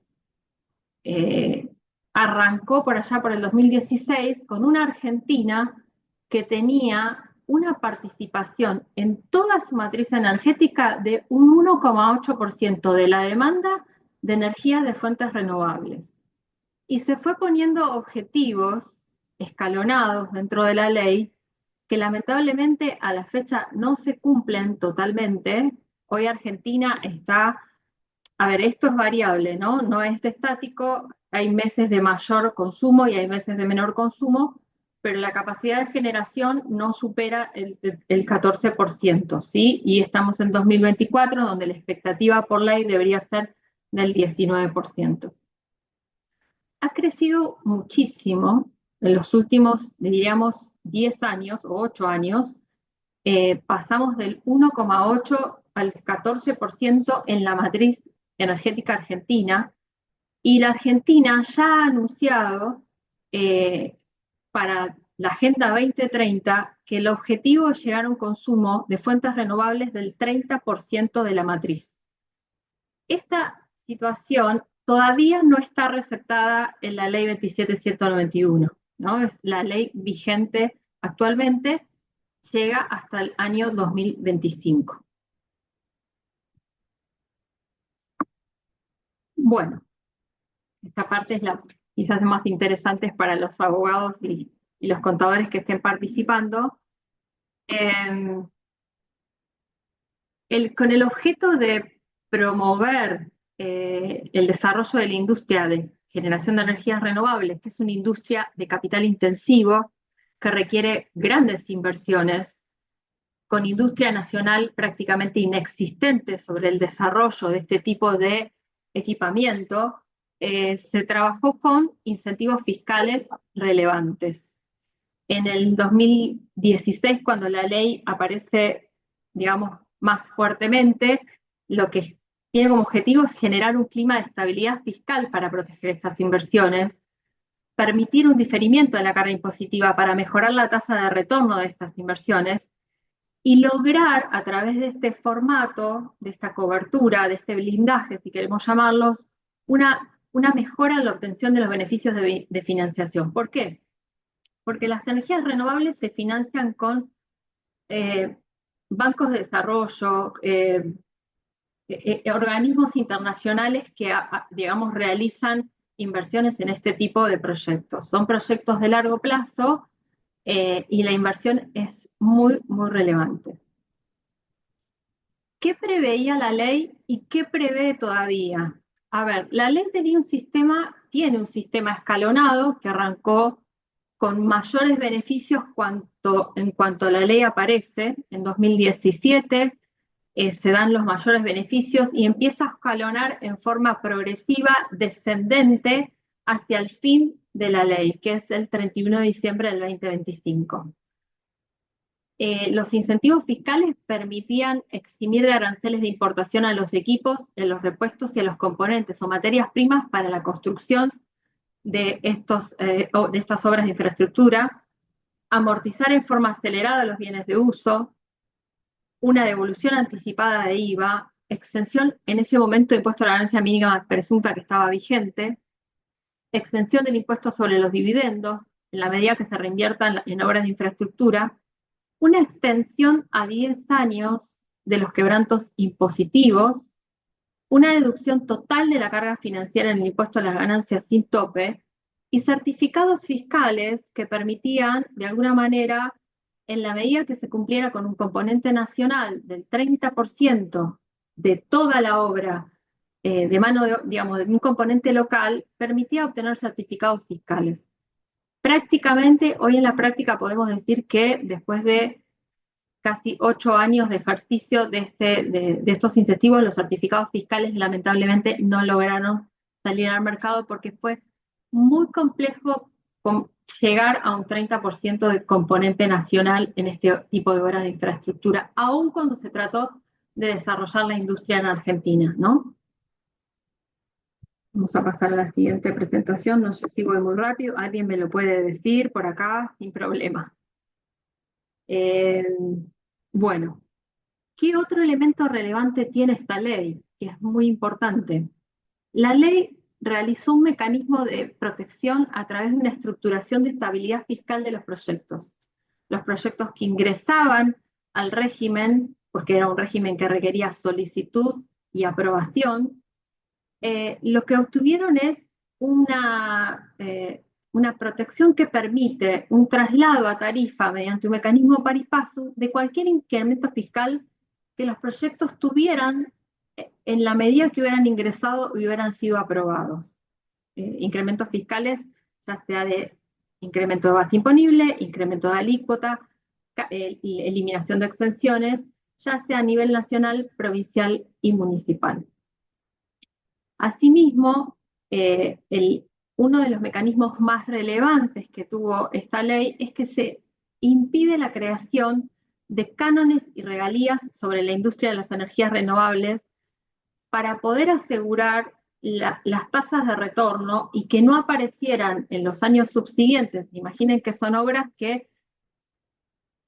arrancó por allá por el 2016 con una Argentina que tenía una participación en toda su matriz energética de un 1,8% de la demanda de energía de fuentes renovables. Y se fue poniendo objetivos escalonados dentro de la ley que lamentablemente a la fecha no se cumplen totalmente. Hoy Argentina está, a ver, esto es variable, ¿no? No es estático, hay meses de mayor consumo y hay meses de menor consumo, pero la capacidad de generación no supera el 14%, ¿sí? Y estamos en 2024, donde la expectativa por ley debería ser del 19%. Ha crecido muchísimo en los últimos, diríamos, 10 años o 8 años. Pasamos del 1,8 al 14% en la matriz energética argentina, y la Argentina ya ha anunciado para la Agenda 2030 que el objetivo es llegar a un consumo de fuentes renovables del 30% de la matriz. Esta situación todavía no está receptada en la ley 27.191, ¿no? Es la ley vigente actualmente, llega hasta el año 2025. Bueno, esta parte es la quizás más interesante para los abogados y los contadores que estén participando. Eh, con el objeto de promover el desarrollo de la industria de generación de energías renovables, que es una industria de capital intensivo que requiere grandes inversiones, con industria nacional prácticamente inexistente sobre el desarrollo de este tipo de equipamiento, se trabajó con incentivos fiscales relevantes. En el 2016, cuando la ley aparece, digamos, más fuertemente, lo que tiene como objetivo es generar un clima de estabilidad fiscal para proteger estas inversiones, permitir un diferimiento de la carga impositiva para mejorar la tasa de retorno de estas inversiones y lograr a través de este formato, de esta cobertura, de este blindaje, si queremos llamarlos, una mejora en la obtención de los beneficios de financiación. ¿Por qué? Porque las energías renovables se financian con bancos de desarrollo, organismos internacionales que, digamos, realizan inversiones en este tipo de proyectos. Son proyectos de largo plazo y la inversión es muy, muy relevante. ¿Qué preveía la ley y qué prevé todavía? A ver, la ley tiene un sistema escalonado que arrancó con mayores beneficios en cuanto la ley aparece. En 2017 se dan los mayores beneficios y empieza a escalonar en forma progresiva, descendente, hacia el fin de la ley, que es el 31 de diciembre del 2025. Los incentivos fiscales permitían eximir de aranceles de importación a los equipos, a los repuestos y a los componentes o materias primas para la construcción de estas obras de infraestructura, amortizar en forma acelerada los bienes de uso, una devolución anticipada de IVA, exención en ese momento de impuesto a la ganancia mínima presunta que estaba vigente, exención del impuesto sobre los dividendos en la medida que se reinviertan en obras de infraestructura, una extensión a 10 años de los quebrantos impositivos, una deducción total de la carga financiera en el impuesto a las ganancias sin tope y certificados fiscales que permitían, de alguna manera, en la medida que se cumpliera con un componente nacional del 30% de toda la obra de mano, digamos, de un componente local, permitía obtener certificados fiscales. Prácticamente, hoy en la práctica podemos decir que después de casi 8 años de ejercicio de estos incentivos, los certificados fiscales lamentablemente no lograron salir al mercado porque fue muy complejo llegar a un 30% de componente nacional en este tipo de obras de infraestructura, aun cuando se trató de desarrollar la industria en Argentina, ¿no? Vamos a pasar a la siguiente presentación, no sé si voy muy rápido, alguien me lo puede decir por acá sin problema. Bueno, ¿qué otro elemento relevante tiene esta ley? Que es muy importante. La ley realizó un mecanismo de protección a través de una estructuración de estabilidad fiscal de los proyectos. Los proyectos que ingresaban al régimen, porque era un régimen que requería solicitud y aprobación, lo que obtuvieron es una protección que permite un traslado a tarifa mediante un mecanismo pari passu de cualquier incremento fiscal que los proyectos tuvieran en la medida que hubieran ingresado y hubieran sido aprobados. Incrementos fiscales, ya sea de incremento de base imponible, incremento de alícuota, eliminación de exenciones, ya sea a nivel nacional, provincial y municipal. Asimismo, uno de los mecanismos más relevantes que tuvo esta ley es que se impide la creación de cánones y regalías sobre la industria de las energías renovables para poder asegurar las tasas de retorno y que no aparecieran en los años subsiguientes. Imaginen que son obras que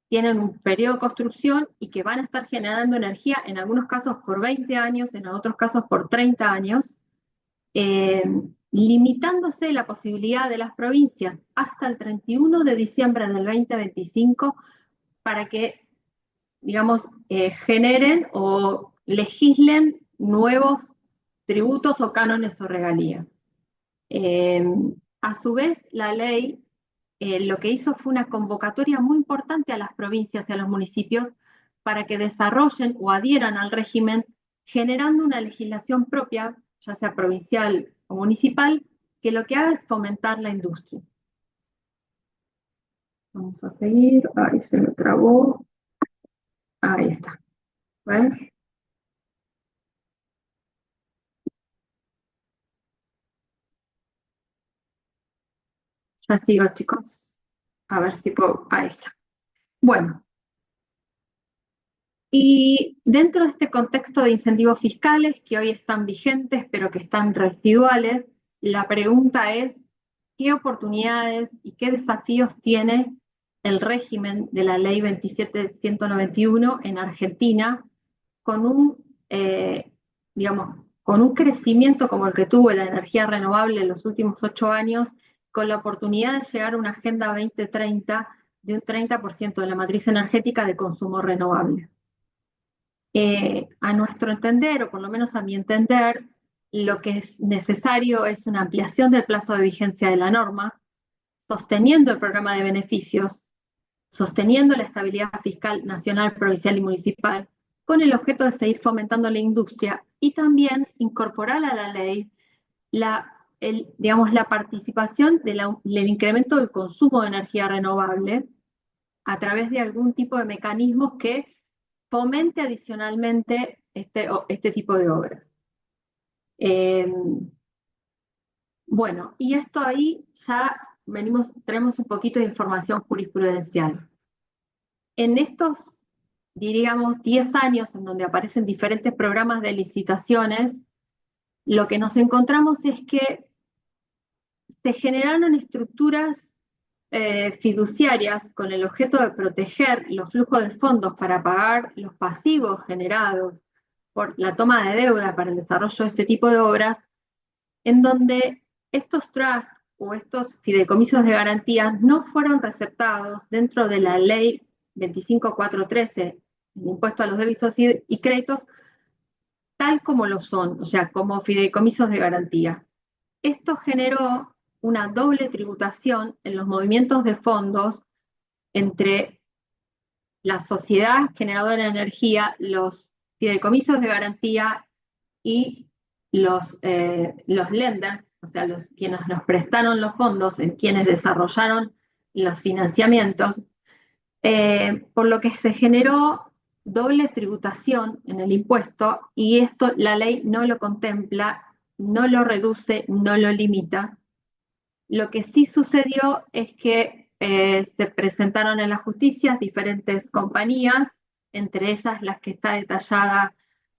tienen un periodo de construcción y que van a estar generando energía, en algunos casos por 20 años, en otros casos por 30 años, limitándose la posibilidad de las provincias hasta el 31 de diciembre del 2025 para que, digamos, generen o legislen nuevos tributos o cánones o regalías. A su vez, la ley lo que hizo fue una convocatoria muy importante a las provincias y a los municipios para que desarrollen o adhieran al régimen, generando una legislación propia, ya sea provincial o municipal, que lo que haga es fomentar la industria. Vamos a seguir. Ahí se me trabó. Ahí está. A ver. Ya sigo, chicos. A ver si puedo. Ahí está. Bueno. Y dentro de este contexto de incentivos fiscales que hoy están vigentes, pero que están residuales, la pregunta es, ¿qué oportunidades y qué desafíos tiene el régimen de la Ley 27.191 en Argentina con digamos, con un crecimiento como el que tuvo la energía renovable en los últimos 8 años, con la oportunidad de llegar a una Agenda 2030 de un 30% de la matriz energética de consumo renovable? A nuestro entender, o por lo menos a mi entender, lo que es necesario es una ampliación del plazo de vigencia de la norma, sosteniendo el programa de beneficios, sosteniendo la estabilidad fiscal nacional, provincial y municipal, con el objeto de seguir fomentando la industria y también incorporar a la ley digamos, la participación del incremento del consumo de energía renovable a través de algún tipo de mecanismos que fomente adicionalmente este tipo de obras. Bueno, y esto ahí ya traemos un poquito de información jurisprudencial. En estos, diríamos, 10 años en donde aparecen diferentes programas de licitaciones, lo que nos encontramos es que se generaron estructuras fiduciarias con el objeto de proteger los flujos de fondos para pagar los pasivos generados por la toma de deuda para el desarrollo de este tipo de obras, en donde estos trusts o estos fideicomisos de garantías no fueron receptados dentro de la ley 25.413, el impuesto a los débitos y créditos, tal como lo son, o sea, como fideicomisos de garantía. Esto generó una doble tributación en los movimientos de fondos entre la sociedad generadora de energía, los fideicomisos de garantía y los lenders, o sea, quienes nos prestaron los fondos, en quienes desarrollaron los financiamientos, por lo que se generó doble tributación en el impuesto y esto la ley no lo contempla, no lo reduce, no lo limita. Lo que sí sucedió es que se presentaron en la justicia diferentes compañías, entre ellas las que está detallada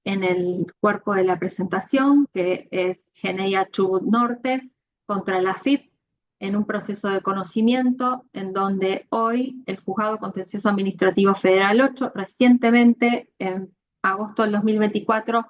en el cuerpo de la presentación, que es Geneia Chubut Norte, contra la FIP, en un proceso de conocimiento, en donde hoy el Juzgado Contencioso Administrativo Federal 8, recientemente, en agosto del 2024,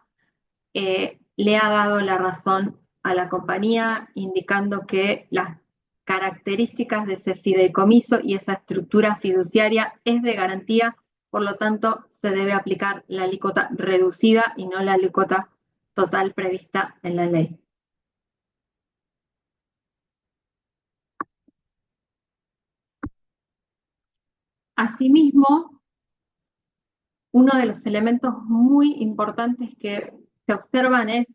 le ha dado la razón a la compañía, indicando que las características de ese fideicomiso y esa estructura fiduciaria es de garantía, por lo tanto se debe aplicar la alícuota reducida y no la alícuota total prevista en la ley. Asimismo, uno de los elementos muy importantes que se observan es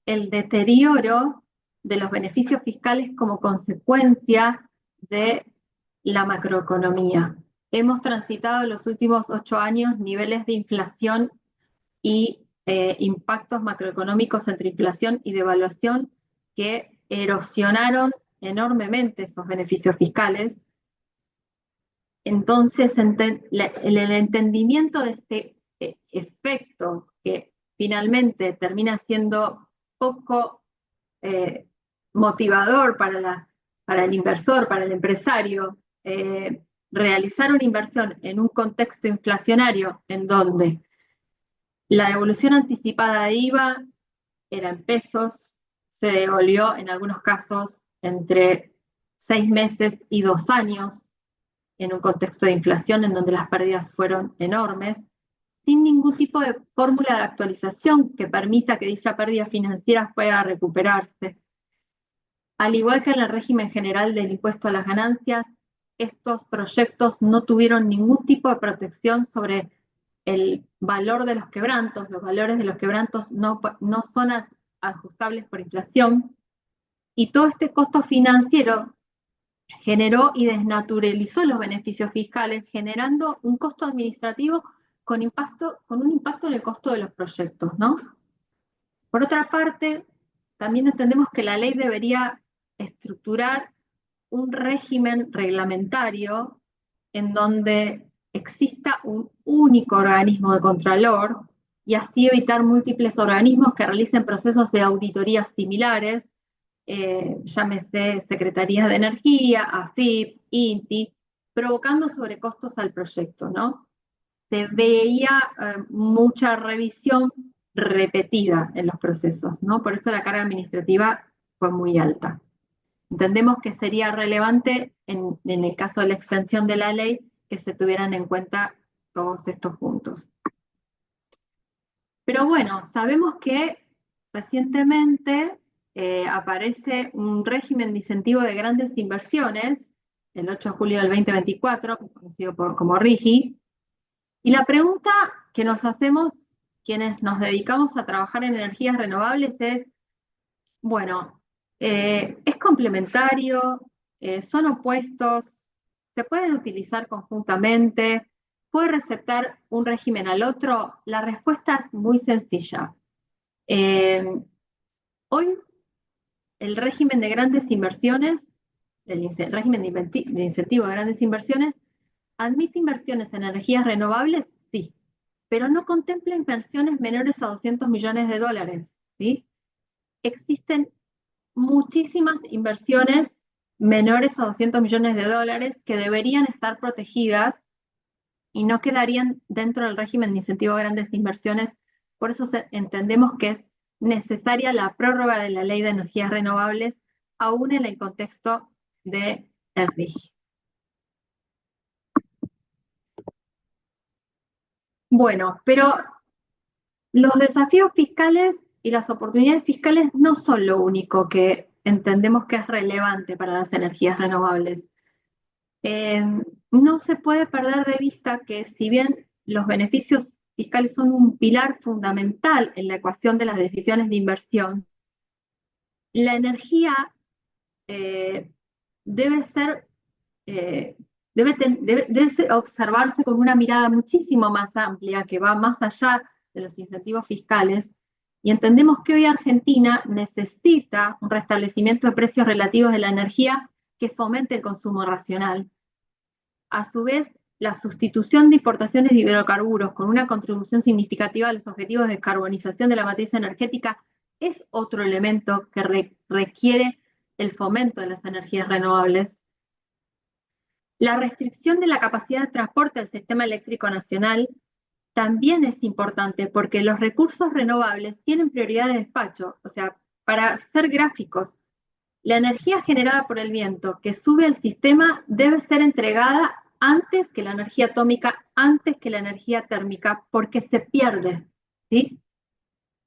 el deterioro de los beneficios fiscales como consecuencia de la macroeconomía. Hemos transitado en los últimos 8 años niveles de inflación y impactos macroeconómicos entre inflación y devaluación que erosionaron enormemente esos beneficios fiscales. Entonces, el entendimiento de este efecto que finalmente termina siendo poco motivador para el inversor, para el empresario, realizar una inversión en un contexto inflacionario en donde la devolución anticipada de IVA era en pesos, se devolvió en algunos casos entre 6 meses y 2 años, en un contexto de inflación en donde las pérdidas fueron enormes, sin ningún tipo de fórmula de actualización que permita que dicha pérdida financiera pueda recuperarse. Al igual que en el régimen general del impuesto a las ganancias, estos proyectos no tuvieron ningún tipo de protección sobre el valor de los quebrantos. Los valores de los quebrantos no son ajustables por inflación, y todo este costo financiero generó y desnaturalizó los beneficios fiscales, generando un costo administrativo con un impacto en el costo de los proyectos, ¿no? Por otra parte, también entendemos que la ley debería estructurar un régimen reglamentario en donde exista un único organismo de contralor y así evitar múltiples organismos que realicen procesos de auditorías similares, llámese Secretarías de Energía, AFIP, INTI, provocando sobrecostos al proyecto, ¿no? Se veía mucha revisión repetida en los procesos, ¿no? Por eso la carga administrativa fue muy alta. Entendemos que sería relevante, en el caso de la extensión de la ley, que se tuvieran en cuenta todos estos puntos. Pero bueno, sabemos que recientemente aparece un régimen de incentivo de grandes inversiones, el 8 de julio del 2024, conocido como RIGI, y la pregunta que nos hacemos quienes nos dedicamos a trabajar en energías renovables es, bueno, ¿es complementario? ¿Son opuestos? ¿Se pueden utilizar conjuntamente? ¿Puede receptar un régimen al otro? La respuesta es muy sencilla. Hoy el régimen de grandes inversiones, el régimen de incentivo de grandes inversiones, admite inversiones en energías renovables, sí, pero no contempla inversiones menores a 200 millones de dólares, ¿sí? Existen muchísimas inversiones menores a 200 millones de dólares que deberían estar protegidas y no quedarían dentro del régimen de incentivo a grandes inversiones. Por eso entendemos que es necesaria la prórroga de la Ley de Energías Renovables, aún en el contexto del RIGI. Bueno, pero los desafíos fiscales y las oportunidades fiscales no son lo único que entendemos que es relevante para las energías renovables. No se puede perder de vista que si bien los beneficios fiscales son un pilar fundamental en la ecuación de las decisiones de inversión, la energía debe observarse con una mirada muchísimo más amplia, que va más allá de los incentivos fiscales, y entendemos que hoy Argentina necesita un restablecimiento de precios relativos de la energía que fomente el consumo racional. A su vez, la sustitución de importaciones de hidrocarburos con una contribución significativa a los objetivos de descarbonización de la matriz energética es otro elemento que requiere el fomento de las energías renovables. La restricción de la capacidad de transporte del sistema eléctrico nacional también es importante porque los recursos renovables tienen prioridad de despacho. O sea, para ser gráficos, la energía generada por el viento que sube al sistema debe ser entregada antes que la energía atómica, antes que la energía térmica, porque se pierde, ¿sí?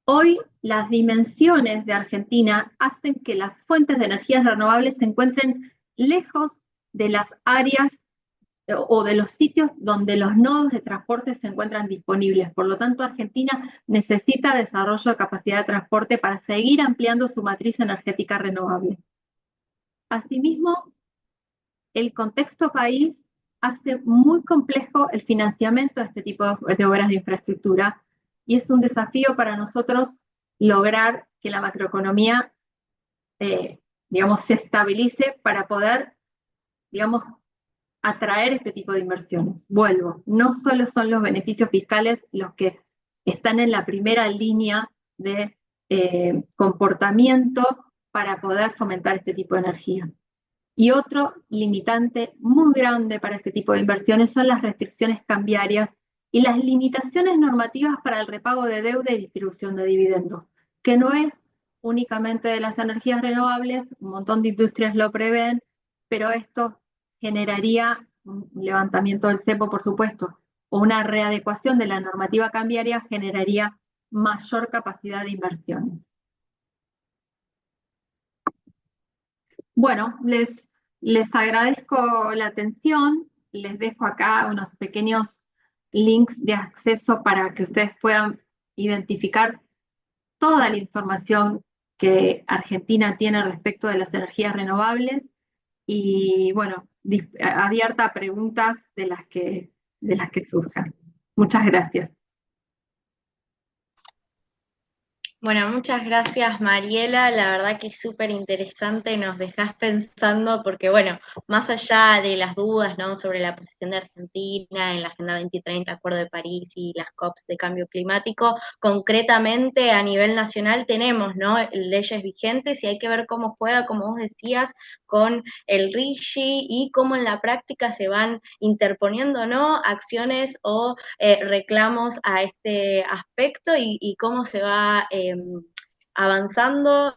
Hoy las dimensiones de Argentina hacen que las fuentes de energías renovables se encuentren lejos de las áreas o de los sitios donde los nodos de transporte se encuentran disponibles. Por lo tanto, Argentina necesita desarrollo de capacidad de transporte para seguir ampliando su matriz energética renovable. Asimismo, el contexto país hace muy complejo el financiamiento de este tipo de obras de infraestructura y es un desafío para nosotros lograr que la macroeconomía, digamos, se estabilice para poder, digamos, atraer este tipo de inversiones. Vuelvo, no solo son los beneficios fiscales los que están en la primera línea de comportamiento para poder fomentar este tipo de energías. Y otro limitante muy grande para este tipo de inversiones son las restricciones cambiarias y las limitaciones normativas para el repago de deuda y distribución de dividendos, que no es únicamente de las energías renovables, un montón de industrias lo prevén, pero esto generaría un levantamiento del cepo, por supuesto, o una readecuación de la normativa cambiaria generaría mayor capacidad de inversiones. Bueno, les agradezco la atención, les dejo acá unos pequeños links de acceso para que ustedes puedan identificar toda la información que Argentina tiene respecto de las energías renovables y bueno, abierta a preguntas de las que surjan. Muchas gracias. Bueno, muchas gracias Mariela, la verdad que es súper interesante, nos dejás pensando porque bueno, más allá de las dudas, ¿no? Sobre la posición de Argentina en la Agenda 2030, Acuerdo de París y las COPs de cambio climático, concretamente a nivel nacional tenemos, ¿no? Leyes vigentes y hay que ver cómo juega, como vos decías, con el RIGI y cómo en la práctica se van interponiendo, ¿no? Acciones o reclamos a este aspecto y cómo se va avanzando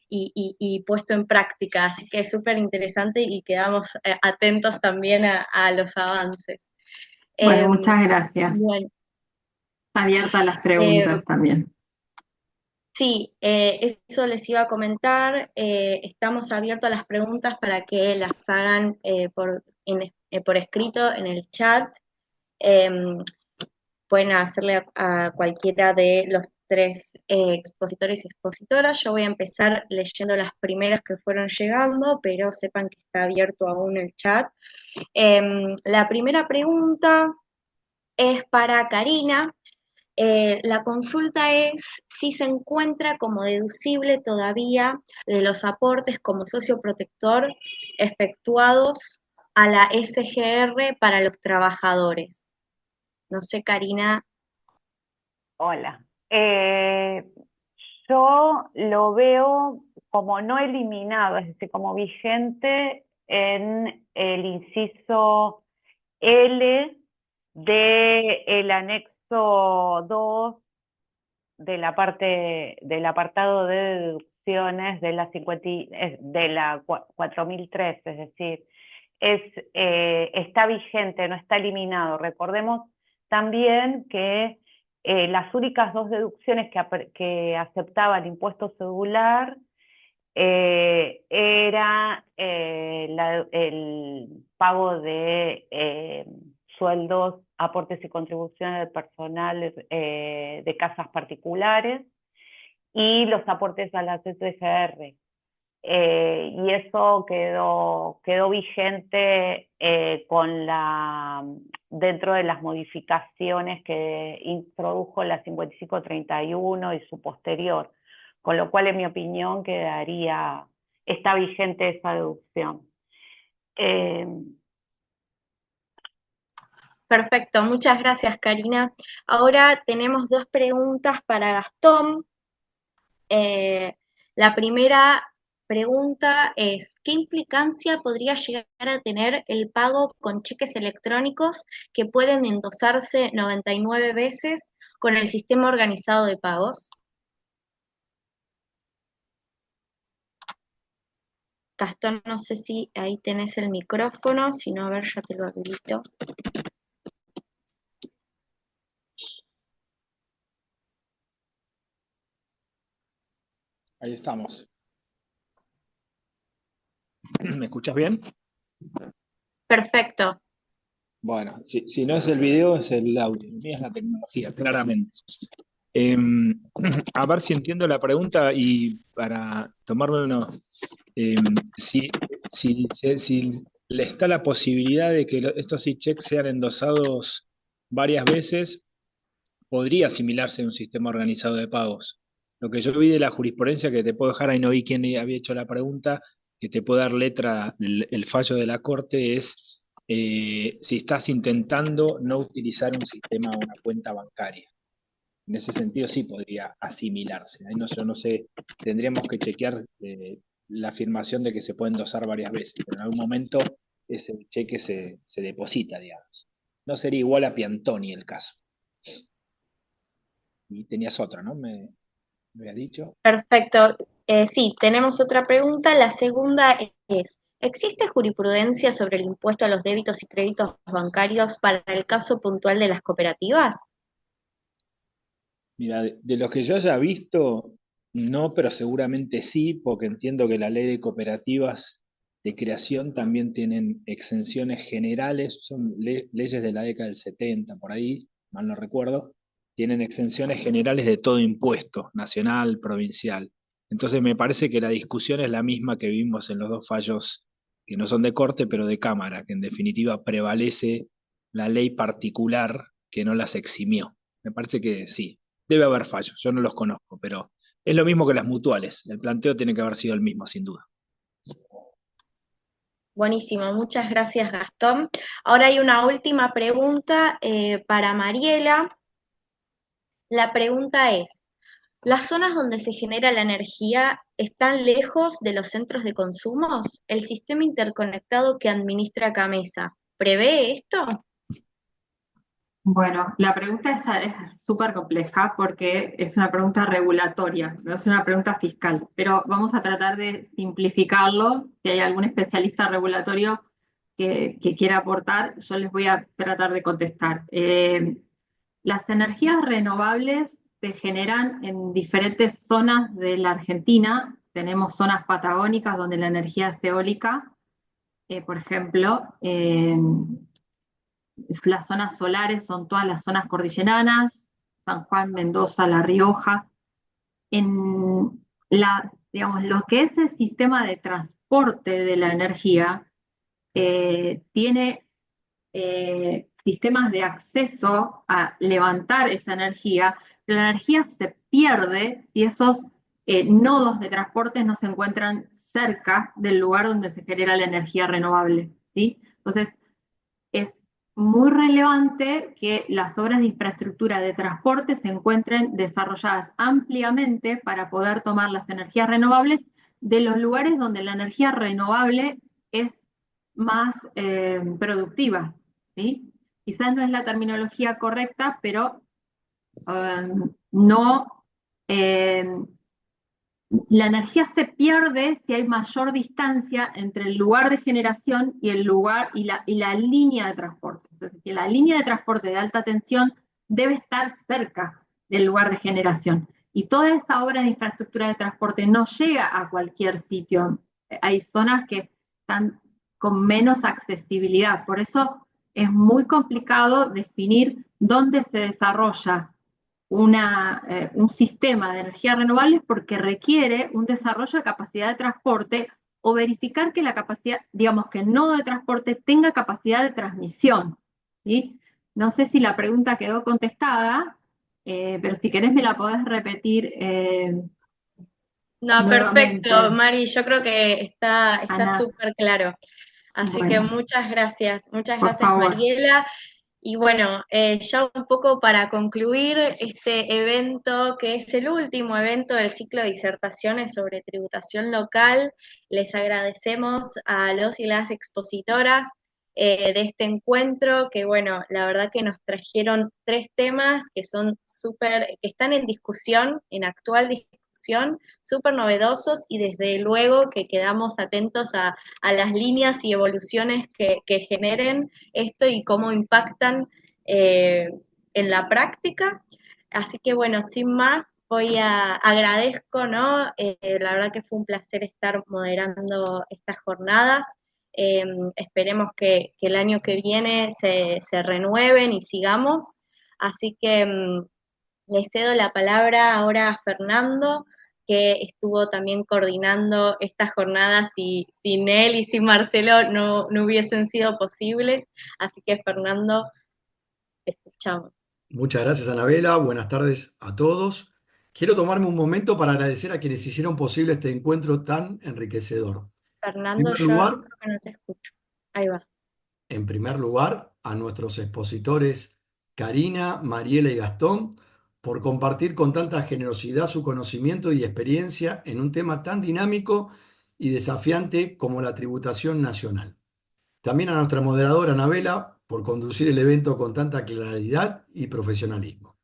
y puesto en práctica. Así que es súper interesante y quedamos atentos también a los avances. Bueno, muchas gracias. Bueno, Abierta a las preguntas también. sí, eso les iba a comentar. Estamos abiertos a las preguntas para que las hagan por escrito en el chat. Pueden hacerle a cualquiera de los tres expositores y expositoras. Yo voy a empezar leyendo las primeras que fueron llegando, pero sepan que está abierto aún el chat. La primera pregunta es para Karina. La consulta es si se encuentra como deducible todavía de los aportes como socio protector efectuados a la SGR para los trabajadores. No sé, Karina. Hola. Yo lo veo como no eliminado, es decir, como vigente en el inciso L del anexo 2 de la parte del apartado de deducciones de la 4003, es decir, está vigente, no está eliminado. Recordemos también que las únicas dos deducciones que aceptaba el impuesto cedular era el pago de sueldos, aportes y contribuciones del personal de casas particulares y los aportes a la CSR. Y eso quedó vigente dentro de las modificaciones que introdujo la 5531 y su posterior, con lo cual en mi opinión está vigente esa deducción. Perfecto, muchas gracias, Karina. Ahora tenemos dos preguntas para Gastón. La primera pregunta es, ¿qué implicancia podría llegar a tener el pago con cheques electrónicos que pueden endosarse 99 veces con el sistema organizado de pagos? Gastón, no sé si ahí tenés el micrófono, si no, a ver, ya te lo habilito. Ahí estamos. ¿Me escuchas bien? Perfecto. Bueno, si no es el video, es el audio. Lo mío es la tecnología, claramente. A ver si entiendo la pregunta y para tomarme unos... si le está la posibilidad de que estos e-checks sean endosados varias veces, podría asimilarse a un sistema organizado de pagos. Lo que yo vi de la jurisprudencia, que te puedo dejar, ahí no vi quién había hecho la pregunta, que te puedo dar letra, el fallo de la Corte es si estás intentando no utilizar un sistema o una cuenta bancaria. En ese sentido sí podría asimilarse. Ahí no, yo no sé, tendríamos que chequear la afirmación de que se puede endosar varias veces, pero en algún momento ese cheque se deposita, digamos. No sería igual a Piantoni el caso. Y tenías otra, ¿no? Me habías dicho. Perfecto. Sí, tenemos otra pregunta. La segunda es, ¿Existe jurisprudencia sobre el impuesto a los débitos y créditos bancarios para el caso puntual de las cooperativas? Mira, de los que yo haya visto, no, pero seguramente sí, porque entiendo que la ley de cooperativas de creación también tienen exenciones generales, son leyes de la década del 70, por ahí, mal no recuerdo, tienen exenciones generales de todo impuesto, nacional, provincial. Entonces me parece que la discusión es la misma que vimos en los dos fallos que no son de corte, pero de cámara, que en definitiva prevalece la ley particular que no las eximió. Me parece que sí. Debe haber fallos, yo no los conozco, pero es lo mismo que las mutuales. El planteo tiene que haber sido el mismo, sin duda. Buenísimo, muchas gracias Gastón. Ahora hay una última pregunta para Mariela. La pregunta es, ¿las zonas donde se genera la energía están lejos de los centros de consumos? ¿El sistema interconectado que administra Camesa prevé esto? Bueno, la pregunta es súper compleja porque es una pregunta regulatoria, no es una pregunta fiscal, pero vamos a tratar de simplificarlo. Si hay algún especialista regulatorio que quiera aportar, yo les voy a tratar de contestar. Las energías renovables se generan en diferentes zonas de la Argentina. Tenemos zonas patagónicas donde la energía es eólica, por ejemplo. Las zonas solares son todas las zonas cordilleranas, San Juan, Mendoza, La Rioja. Digamos, lo que es el sistema de transporte de la energía tiene sistemas de acceso a levantar esa energía, pero la energía se pierde si esos nodos de transporte no se encuentran cerca del lugar donde se genera la energía renovable, ¿sí? Entonces, es muy relevante que las obras de infraestructura de transporte se encuentren desarrolladas ampliamente para poder tomar las energías renovables de los lugares donde la energía renovable es más productiva, ¿sí? Quizás no es la terminología correcta, pero no, la energía se pierde si hay mayor distancia entre el lugar de generación y el lugar y la línea de transporte. Entonces, que la línea de transporte de alta tensión debe estar cerca del lugar de generación. Y toda esa obra de infraestructura de transporte no llega a cualquier sitio. Hay zonas que están con menos accesibilidad. Por eso es muy complicado definir dónde se desarrolla un sistema de energías renovables porque requiere un desarrollo de capacidad de transporte o verificar que la capacidad, digamos, que el nodo de transporte tenga capacidad de transmisión, ¿sí? No sé si la pregunta quedó contestada, pero si querés me la podés repetir No, nuevamente, perfecto, Mari, yo creo que está Ana. súper claro. Así que Bueno, muchas por gracias favor. Mariela. Y bueno, ya un poco para concluir este evento, que es el último evento del ciclo de disertaciones sobre tributación local, les agradecemos a los y las expositoras de este encuentro, que bueno, la verdad que nos trajeron tres temas que son que están en discusión, en actual discusión, súper novedosos y desde luego que quedamos atentos a las líneas y evoluciones que generen esto y cómo impactan eh, en la práctica. Así que bueno, sin más, agradezco, ¿no? La verdad que fue un placer estar moderando estas jornadas. Esperemos que el año que viene se renueven y sigamos. Así que le cedo la palabra ahora a Fernando, que estuvo también coordinando estas jornadas y sin él y sin Marcelo no hubiesen sido posibles. Así que Fernando, te escuchamos. Muchas gracias, Anabela. Buenas tardes a todos. Quiero tomarme un momento para agradecer a quienes hicieron posible este encuentro tan enriquecedor. En Fernando, primer yo lugar, creo que no te escucho. Ahí va. En primer lugar, a nuestros expositores Karina, Mariela y Gastón por compartir con tanta generosidad su conocimiento y experiencia en un tema tan dinámico y desafiante como la tributación nacional. También a nuestra moderadora Anabela por conducir el evento con tanta claridad y profesionalismo.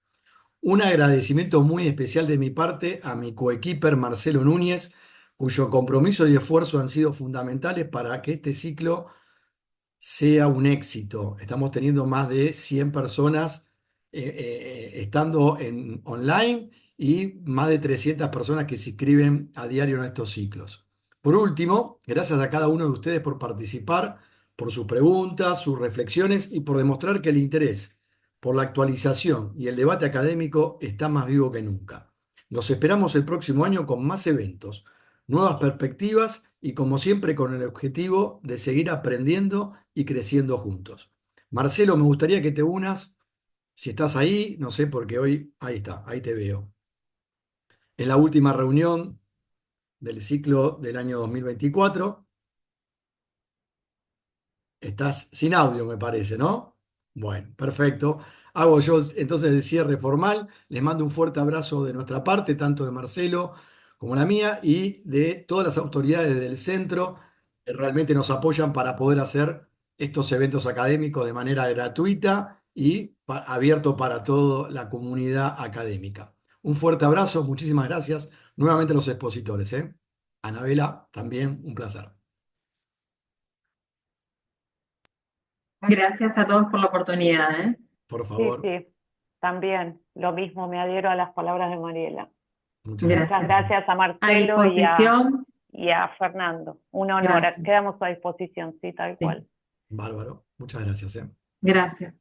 Un agradecimiento muy especial de mi parte a mi coequiper Marcelo Núñez, cuyo compromiso y esfuerzo han sido fundamentales para que este ciclo sea un éxito. Estamos teniendo más de 100 personas estando en online y más de 300 personas que se inscriben a diario en estos ciclos. Por último, gracias a cada uno de ustedes por participar, por sus preguntas, sus reflexiones y por demostrar que el interés por la actualización y el debate académico está más vivo que nunca. Los esperamos el próximo año con más eventos, nuevas perspectivas y como siempre con el objetivo de seguir aprendiendo y creciendo juntos. Marcelo, me gustaría que te unas, si estás ahí, no sé, porque hoy, ahí está, ahí te veo. Es la última reunión del ciclo del año 2024. Estás sin audio, me parece, ¿no? Bueno, perfecto. Hago yo entonces el cierre formal. Les mando un fuerte abrazo de nuestra parte, tanto de Marcelo como la mía, y de todas las autoridades del centro que realmente nos apoyan para poder hacer estos eventos académicos de manera gratuita y abierto para toda la comunidad académica. Un fuerte abrazo, muchísimas gracias. Nuevamente a los expositores, ¿eh? Anabela, también un placer. Gracias a todos por la oportunidad, ¿eh? Por Sí, favor, sí, también lo mismo, me adhiero a las palabras de Mariela. muchas gracias. Muchas Gracias. gracias a A Marcelo disposición. y a Fernando. Un honor, Gracias. quedamos a disposición, sí, tal Sí, cual. Bárbaro, muchas gracias, ¿eh? gracias.